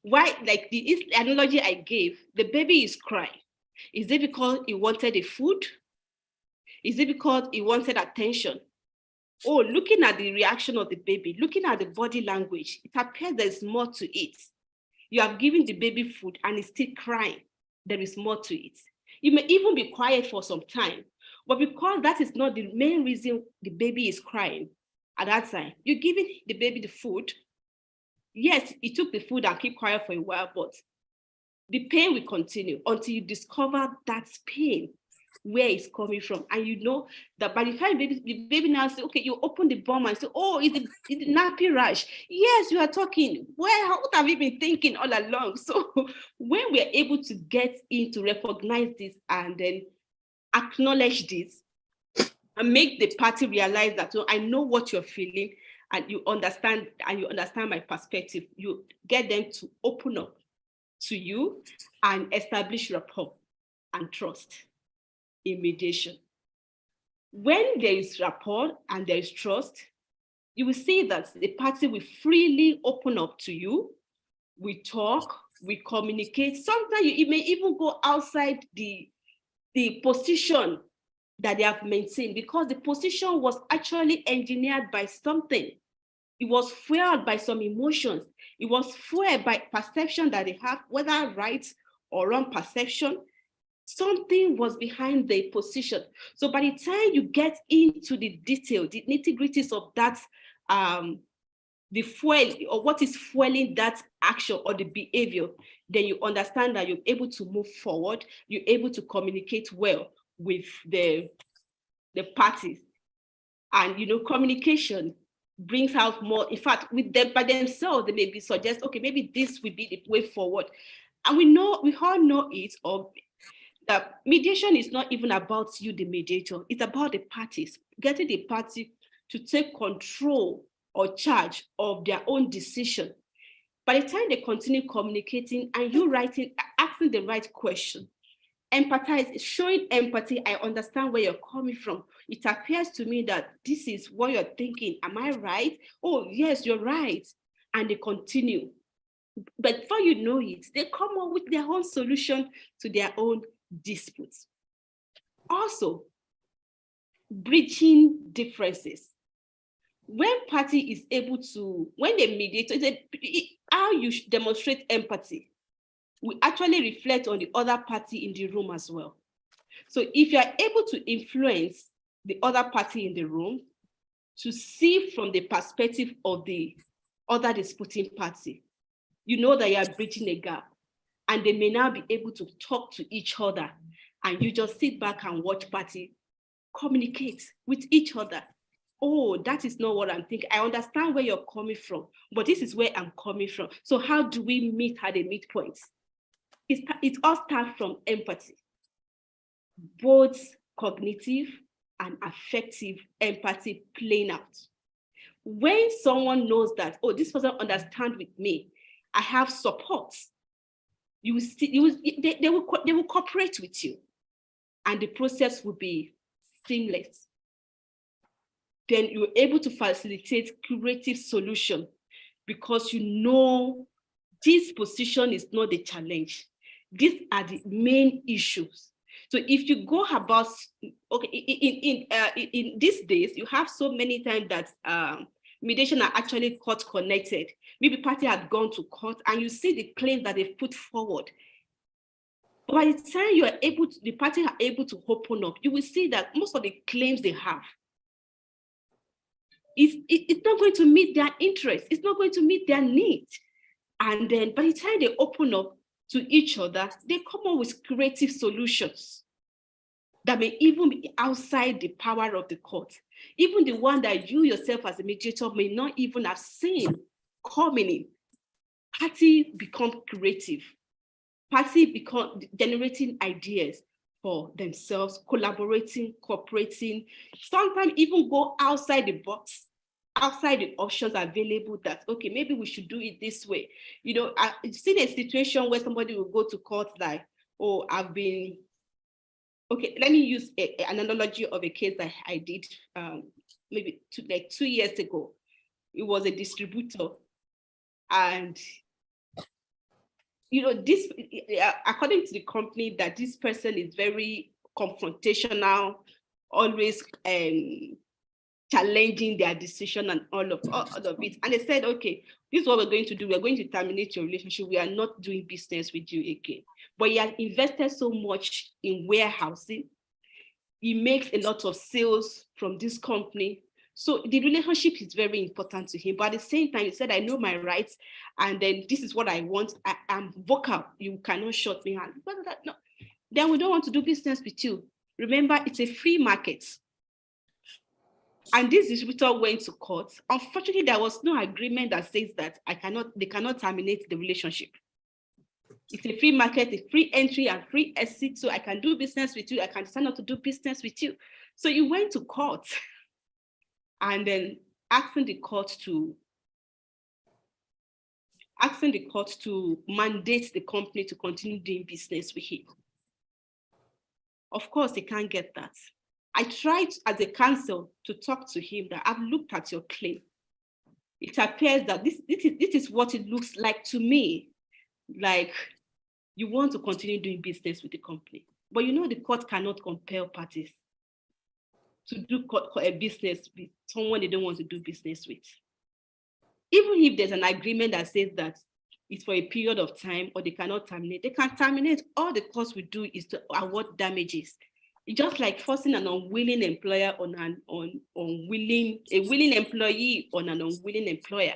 Why, like the analogy I gave, the baby is crying. Is it because he wanted the food? Is it because he wanted attention? Oh, looking at the reaction of the baby, looking at the body language, it appears there's more to it. You have given the baby food and it's still crying. There is more to it. You may even be quiet for some time, but because that is not the main reason the baby is crying at that time, you're giving the baby the food. Yes, he took the food and keep quiet for a while, but the pain will continue until you discover that pain, where it's coming from. And you know that by the time the baby now say, okay, you open the bomb and say, oh, is it nappy rash? Yes, you are talking. Well, what have you been thinking all along? So when we're able to get in to recognize this and then acknowledge this and make the party realize that, oh, I know what you're feeling and you understand my perspective, you get them to open up to you and establish rapport and trust in mediation. When there is rapport and there is trust, you will see that the party will freely open up to you. We talk, we communicate. Sometimes you may even go outside the the position that they have maintained, because the position was actually engineered by something. It was fueled by some emotions. It was fueled by perception that they have, whether right or wrong perception. Something was behind the position. So by the time you get into the detail, the nitty-gritties of that, the fuel, or what is fueling that action or the behavior, then you understand that you're able to move forward, you're able to communicate well with the parties. And communication brings out more. In fact, with them by themselves, they maybe suggest, okay, maybe this will be the way forward. And we all know it, or that mediation is not even about you, the mediator. It's about the parties, getting the party to take control or charge of their own decision. By the time they continue communicating and you asking the right question, empathize, showing empathy, I understand where you're coming from. It appears to me that this is what you're thinking. Am I right? Oh, yes, you're right. And they continue. But before you know it, they come up with their own solution to their own disputes. Also, bridging differences. When party is able to, when they mediate, how you demonstrate empathy will actually reflect on the other party in the room as well. So if you are able to influence the other party in the room to see from the perspective of the other disputing party, you know that you are bridging a gap, and they may now be able to talk to each other, and you just sit back and watch party communicate with each other. Oh, that is not what I'm thinking. I understand where you're coming from, but this is where I'm coming from. So how do we meet at the midpoint? It all starts from empathy, both cognitive and affective empathy playing out. When someone knows that, oh, this person understands with me, I have support, they will cooperate with you, and the process will be seamless. Then you're able to facilitate creative solution, because you know this position is not the challenge. These are the main issues. So if you go about, okay, in these days, you have so many times that mediation are actually court connected. Maybe party had gone to court and you see the claims that they've put forward. But by the time you are able to, the party are able to open up, you will see that most of the claims they have, it's not going to meet their interest. It's not going to meet their needs. And then by the time they open up to each other, they come up with creative solutions that may even be outside the power of the court. Even the one that you yourself as a mediator may not even have seen coming in. Party become creative. Party become generating ideas for themselves, collaborating, cooperating, sometimes even go outside the box, outside the options available that, okay, maybe we should do it this way. I've seen a situation where somebody will go to court like, oh, okay, let me use an analogy of a case that I did maybe 2 years ago. It was a distributor, and this, according to the company, that this person is very confrontational, always challenging their decision and all of it. And they said, okay, this is what we're going to do. We're going to terminate your relationship. We are not doing business with you again. But he has invested so much in warehousing. He makes a lot of sales from this company. So the relationship is very important to him. But at the same time, he said, I know my rights, and then this is what I want. I'm vocal. You cannot shut me out. No. Then we don't want to do business with you. Remember, it's a free market. And this distributor went to court. Unfortunately, there was no agreement that says that they cannot terminate the relationship. It's a free market, a free entry and free exit. So I can do business with you. I can decide not to do business with you. So you went to court and then asking the court to mandate the company to continue doing business with him. Of course, they can't get that. I tried as a counsel to talk to him that I've looked at your claim. It appears that this is what it looks like to me, like you want to continue doing business with the company. But you know, the court cannot compel parties to do a business with someone they don't want to do business with. Even if there's an agreement that says that it's for a period of time or they cannot terminate, they can terminate. All the court will do is to award damages. It's just like forcing an unwilling employer on a willing employee on an unwilling employer.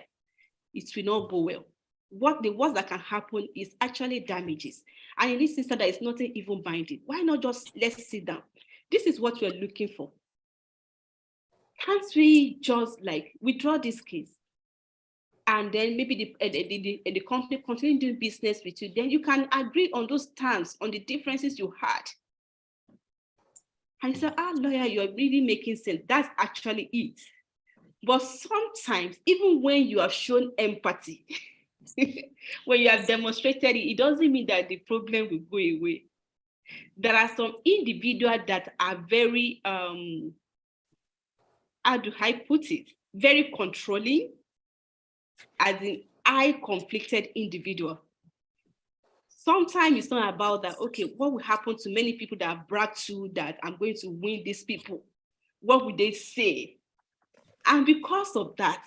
It will not go well. The worst that can happen is actually damages. And in this instance, there is nothing even binding. Why not just let's sit down? This is what we're looking for. Can't we just like withdraw this case? And then maybe the company continue doing business with you, then you can agree on those terms, on the differences you had. And you say, lawyer, you're really making sense. That's actually it. But sometimes, even when you have shown empathy, when you have demonstrated it, it doesn't mean that the problem will go away. There are some individuals that are very, how do I put it, very controlling, as in high conflicted individual. Sometimes it's not about that, okay, what will happen to many people that have brought to that I'm going to win these people? What would they say? And because of that,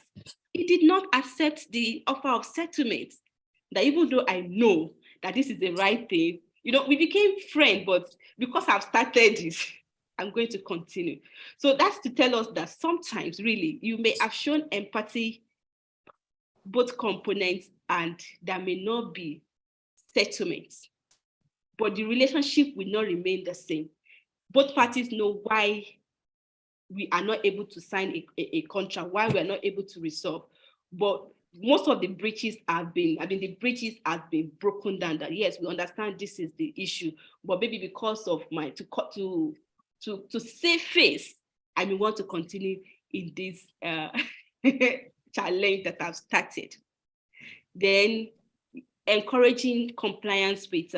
he did not accept the offer of settlement. That even though I know that this is the right thing, you know, we became friends, but because I've started this, I'm going to continue. So that's to tell us that sometimes really you may have shown empathy, both components, and there may not be settlements, but the relationship will not remain the same. Both parties know why we are not able to sign a contract, why we are not able to resolve. But most of the breaches have been, broken down, that yes, we understand this is the issue, but maybe because of to save face, I may want to continue in this challenge that I've started. Then encouraging compliance with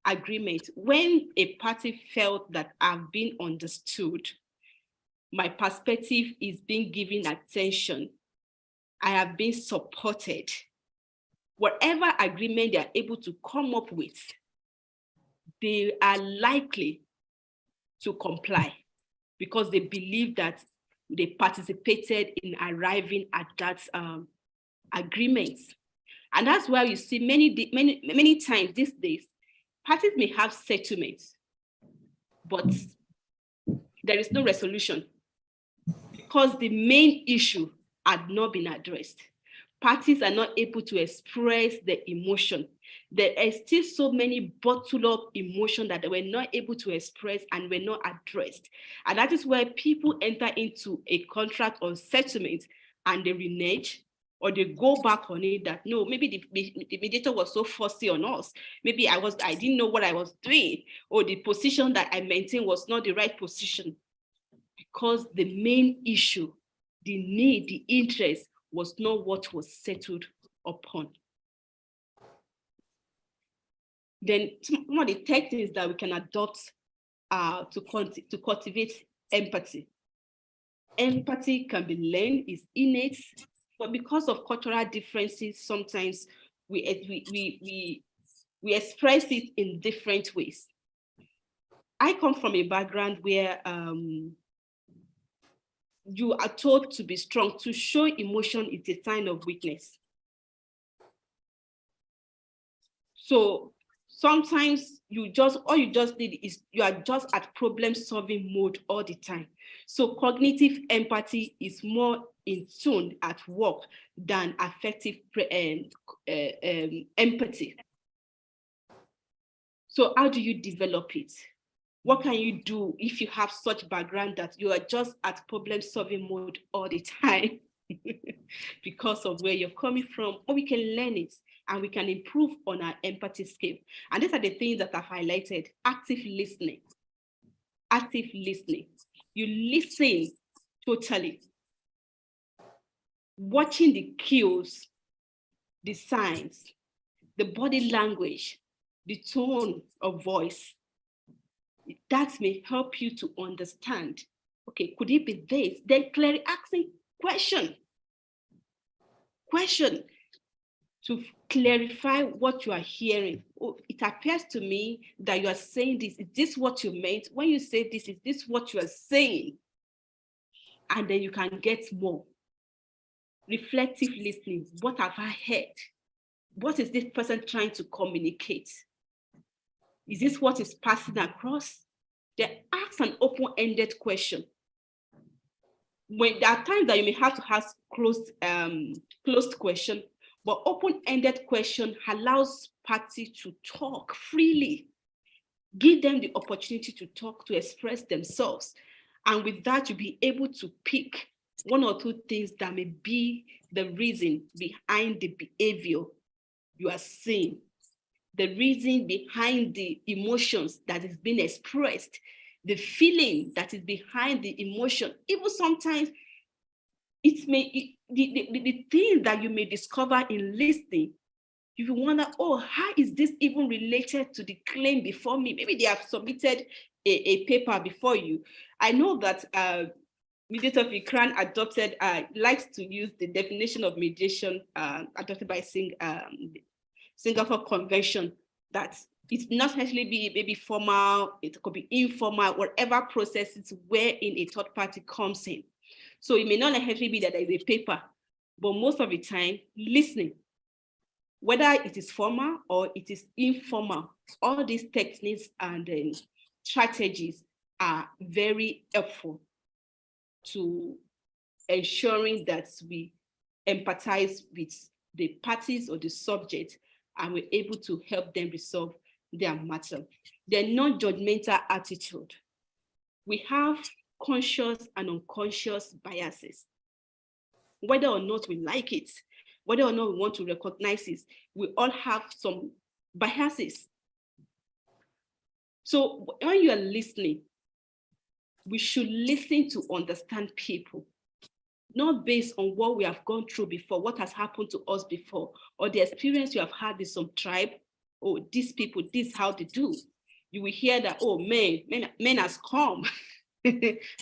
agreement. When a party felt that I've been understood, my perspective is being given attention, I have been supported, whatever agreement they are able to come up with, they are likely to comply because they believe that they participated in arriving at that agreement. And that's why you see many times these days, parties may have settlements, but there is no resolution because the main issue had not been addressed. Parties are not able to express their emotion. There are still so many bottled up emotions that they were not able to express and were not addressed. And that is where people enter into a contract or settlement and they renege, or they go back on it that, no, maybe the mediator was so fussy on us. Maybe I didn't know what I was doing, or the position that I maintained was not the right position. Because the main issue, the need, the interest was not what was settled upon. Then some of the techniques that we can adopt to cultivate empathy. Empathy can be learned, is innate, but because of cultural differences, sometimes we express it in different ways. I come from a background where you are told to be strong. To show emotion is a sign of weakness. So sometimes all you just need is you are just at problem-solving mode all the time. So cognitive empathy is more in tune at work than affective empathy. So how do you develop it? What can you do if you have such background that you are just at problem-solving mode all the time because of where you're coming from? Or we can learn it and we can improve on our empathy skill. And these are the things that I've highlighted. Active listening. Active listening. You listen totally. Watching the cues, the signs, the body language, the tone of voice. That may help you to understand, okay, could it be this? Then clearly asking question to clarify what you are hearing. Oh, it appears to me that you are saying this. Is this what you meant? When you say this, is this what you are saying? And then you can get more. Reflective listening. What have I heard? What is this person trying to communicate? Is this what is passing across? Then ask an open-ended question. When there are times that you may have to ask closed question, but open-ended question allows parties to talk freely. Give them the opportunity to talk, to express themselves. And with that, you'll be able to pick one or two things that may be the reason behind the behavior you are seeing, the reason behind the emotions that is being expressed, the feeling that is behind the emotion. Even sometimes the thing that you may discover in listening, you will wonder, oh, how is this even related to the claim before me? Maybe they have submitted a paper before you. I know that Mediator Vikram likes to use the definition of mediation adopted by Singapore Convention, that it's not necessarily be maybe formal, it could be informal, whatever processes wherein a third party comes in. So it may not necessarily be that there is a paper, but most of the time, listening, whether it is formal or it is informal, all these techniques and strategies are very helpful to ensuring that we empathize with the parties or the subject, and we're able to help them resolve their matter. They're non-judgmental attitude. We have conscious and unconscious biases. Whether or not we like it, whether or not we want to recognize it, we all have some biases. So when you are listening, we should listen to understand people, not based on what we have gone through before, what has happened to us before, or the experience you have had with some tribe, or these people, this is how they do. You will hear that, oh, men has come.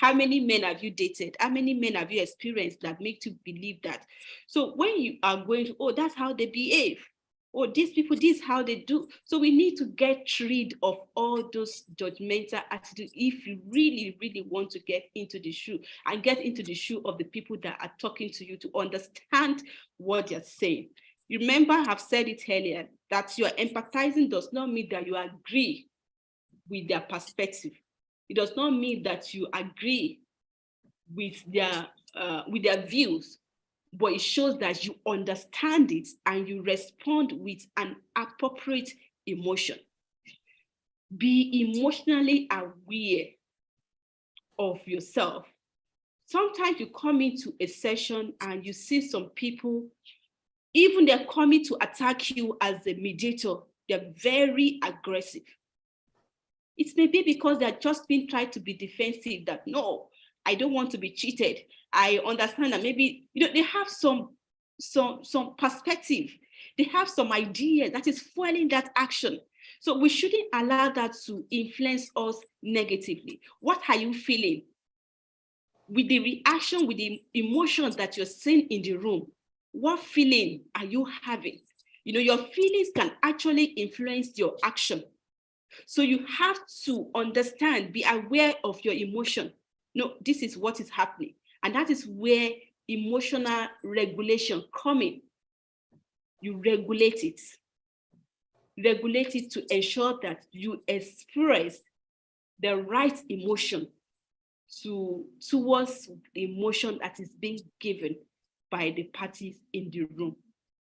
How many men have you dated? How many men have you experienced that make you believe that? So when you are going to, oh, that's how they behave. Oh, these people, this is how they do. So we need to get rid of all those judgmental attitudes if you really, really want to get into the shoe and get into the shoe of the people that are talking to you, to understand what they're saying. You remember, I've said it earlier, that you are empathizing does not mean that you agree with their perspective. It does not mean that you agree with their views, but it shows that you understand it and you respond with an appropriate emotion. Be emotionally aware of yourself. Sometimes you come into a session and you see some people, even they're coming to attack you as a mediator, they're very aggressive. It may be because they're just being tried to be defensive, that no, I don't want to be cheated. I understand that maybe, they have some perspective. They have some idea that is fueling that action. So we shouldn't allow that to influence us negatively. What are you feeling? With the reaction, with the emotions that you're seeing in the room, what feeling are you having? Your feelings can actually influence your action. So you have to understand, be aware of your emotion. No, this is what is happening. And that is where emotional regulation comes in. You regulate it. Regulate it to ensure that you express the right emotion towards the emotion that is being given by the parties in the room.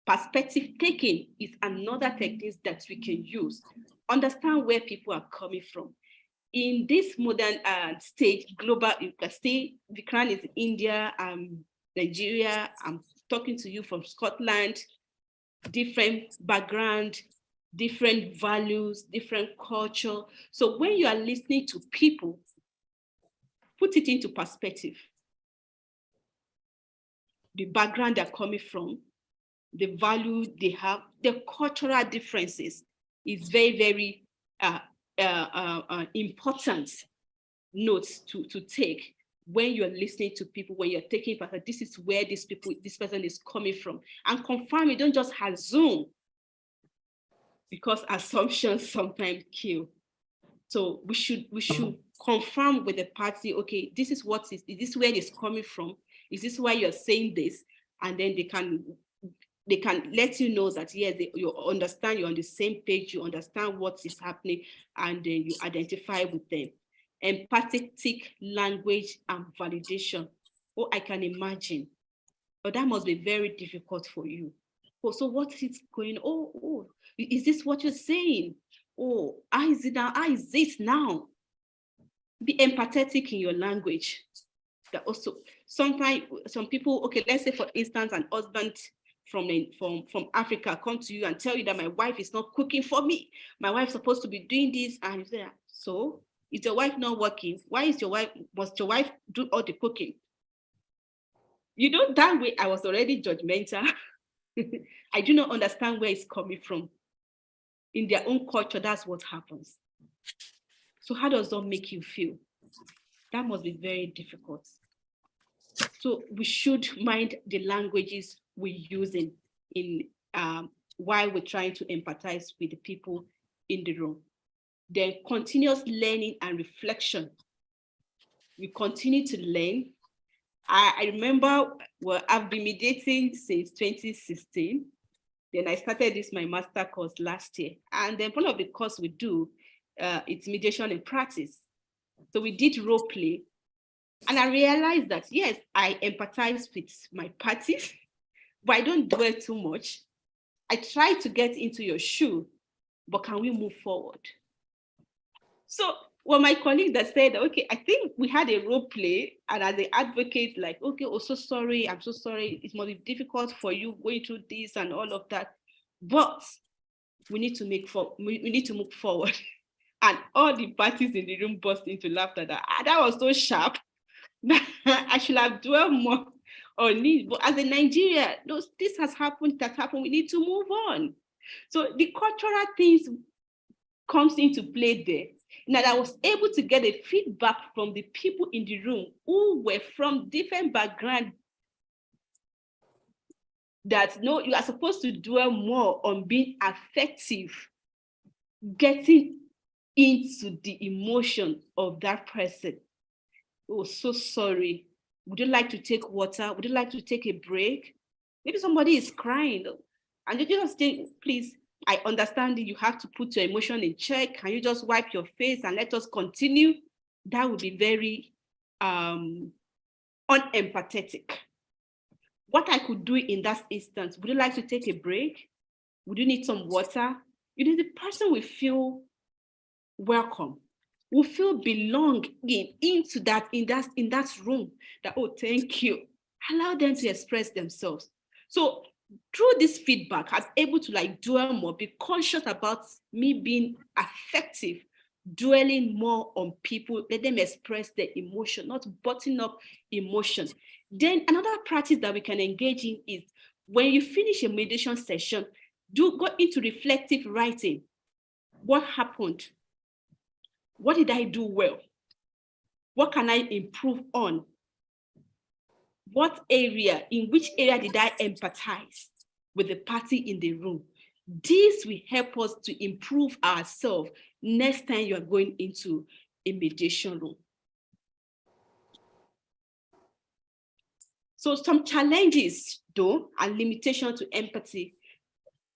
Perspective taking is another technique that we can use. Understand where people are coming from. In this modern stage, global, you can see Vikram is India, Nigeria, I'm talking to you from Scotland, different background, different values, different culture. So when you are listening to people, put it into perspective. The background they're coming from, the value they have, the cultural differences is very, very important notes to take. when you're listening to people, when you're taking part, this is where this person is coming from, and confirm it. Don't just assume, because assumptions sometimes kill. So we should confirm with the party, okay, this is what is this where it's coming from? Is this why you're saying this? And then they can let you know that, yes, you understand, you're on the same page, you understand what is happening, and then you identify with them. Empathetic language and validation. Oh, I can imagine. Oh, that must be very difficult for you. Oh, so what is going on? Oh, is this what you're saying? Oh, how is it now? How is this now? Be empathetic in your language. That also, sometimes some people, okay, let's say for instance, an husband from Africa come to you and tell you that my wife is not cooking for me. My wife's supposed to be doing this, and you say, so is your wife not working? Why must your wife do all the cooking? You know, that way I was already judgmental. I do not understand where it's coming from. In their own culture, that's what happens. So how does that make you feel? That must be very difficult. So we should mind the languages we're using in while we're trying to empathize with the people in the room. Then continuous learning and reflection. We continue to learn. I remember, well, I've been mediating since 2016. Then I started my master course last year. And then one of the course we do, it's mediation in practice. So we did role play. And I realized that, yes, I empathize with my parties, but I don't dwell too much. I try to get into your shoe, but can we move forward? So, well, my colleague that said, okay, I think we had a role play, and as an advocate, like, okay, oh, so sorry, I'm so sorry. It must be difficult for you going through this and all of that, but we need to move forward. And all the parties in the room burst into laughter. That was so sharp. I should have dwelled more on it. But as a Nigeria, this has happened, we need to move on. So the cultural things comes into play there. Now, I was able to get a feedback from the people in the room who were from different backgrounds, that no, you are supposed to dwell more on being affective, getting into the emotion of that person. Oh, so sorry. Would you like to take water? Would you like to take a break? Maybe somebody is crying, and you just think, please, I understand that you have to put your emotion in check. Can you just wipe your face and let us continue? That would be very unempathetic. What I could do in that instance, would you like to take a break? Would you need some water? You know, the person will feel welcome, will feel belonging into that, in that room, that, oh, thank you. Allow them to express themselves. So through this feedback, I'm able to like dwell more, be conscious about me being effective, dwelling more on people, let them express their emotion, not bottling up emotion. Then another practice that we can engage in is, when you finish a mediation session, go into reflective writing. What happened? What did I do well? What can I improve on? In which area did I empathize with the party in the room? This will help us to improve ourselves next time you are going into a mediation room. So some challenges, though, and limitations to empathy.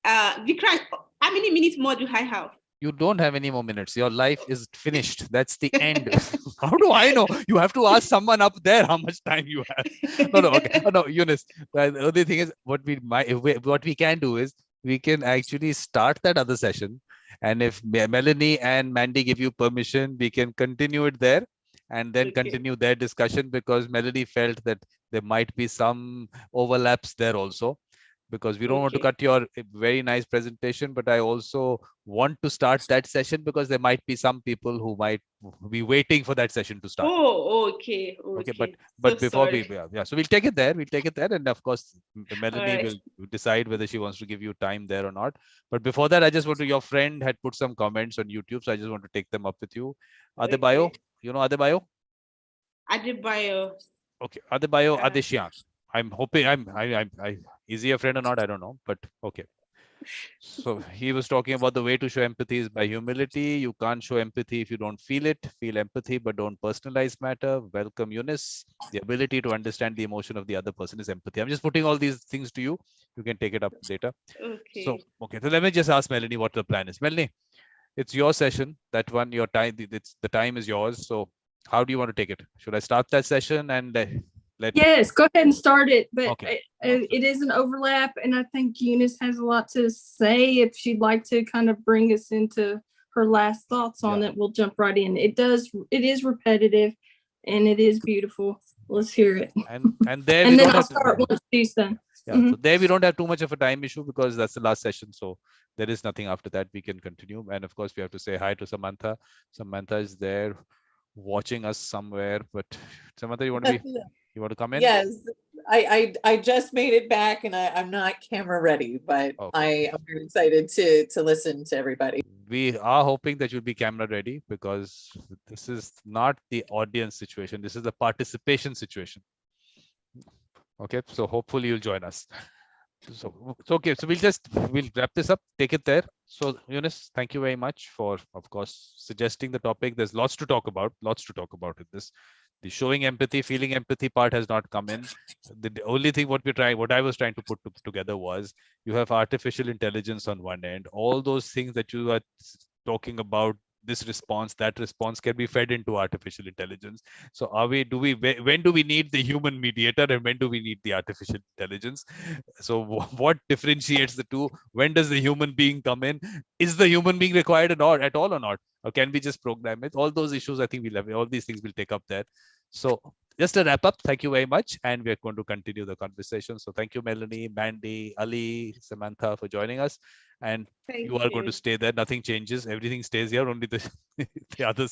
Vikram, how many minutes more do I have? You don't have any more minutes. Your life is finished. That's the end. How do I know? You have to ask someone up there how much time you have. No, okay. Oh, no, Eunice. The other thing is, what we can do is, we can actually start that other session. And if Melanie and Mandie give you permission, we can continue it there and then continue their discussion, because Melanie felt that there might be some overlaps there also. Because we don't want to cut your very nice presentation, but I also want to start that session, because there might be some people who might be waiting for that session to start. Oh, okay. But so before we, so we'll take it there. And of course, Melanie will decide whether she wants to give you time there or not. But before that, I just want to, your friend had put some comments on YouTube, so I just want to take them up with you. Adebayo, you know Adebayo? Adebayo. Okay, Adebayo Uh, Adeshian. I'm hoping is he a friend or not? I don't know, but okay. So he was talking about the way to show empathy is by humility. You can't show empathy if you don't feel it. Feel empathy, but don't personalize matter. Welcome, Eunice. The ability to understand the emotion of the other person is empathy. I'm just putting all these things to you. You can take it up later. So, okay. okay. So let me just ask Melanie what the plan is. Melanie, it's your session. That one, your time, the time is yours. So how do you want to take it? Should I start that session and let? Yes, go ahead and start it, but Okay. it is an overlap, and I think Eunice has a lot to say. If she'd like to kind of bring us into her last thoughts on it, we'll jump right in. It is repetitive, and it is beautiful. Let's hear it. And there And we then don't I'll have start once she's done. Yeah, so there we don't have too much of a time issue because that's the last session. So there is nothing after that. We can continue. And of course, we have to say hi to Samantha. Samantha is there watching us somewhere. But Samantha, you want to come in? Yes, I just made it back, and I'm not camera ready, but Okay. I'm very excited to listen to everybody. We are hoping that you'll be camera ready because this is not the audience situation. This is the participation situation. Okay, so hopefully you'll join us. So okay, so we'll wrap this up, take it there. So Eunice, thank you very much for, of course, suggesting the topic. There's lots to talk about in this. The showing empathy, feeling empathy part has not come in. The only thing what I was trying to put together was you have artificial intelligence on one end. All those things that you are talking about, this response, that response can be fed into artificial intelligence. So when do we need the human mediator and when do we need the artificial intelligence? So what differentiates the two? When does the human being come in? Is the human being required at all or not? Or can we just program it? All those issues, I think all these things we'll take up there. So just a wrap up. Thank you very much. And we're going to continue the conversation. So thank you, Melanie, Mandie, Ali, Samantha for joining us. And you are going to stay there. Nothing changes. Everything stays here. Only the others.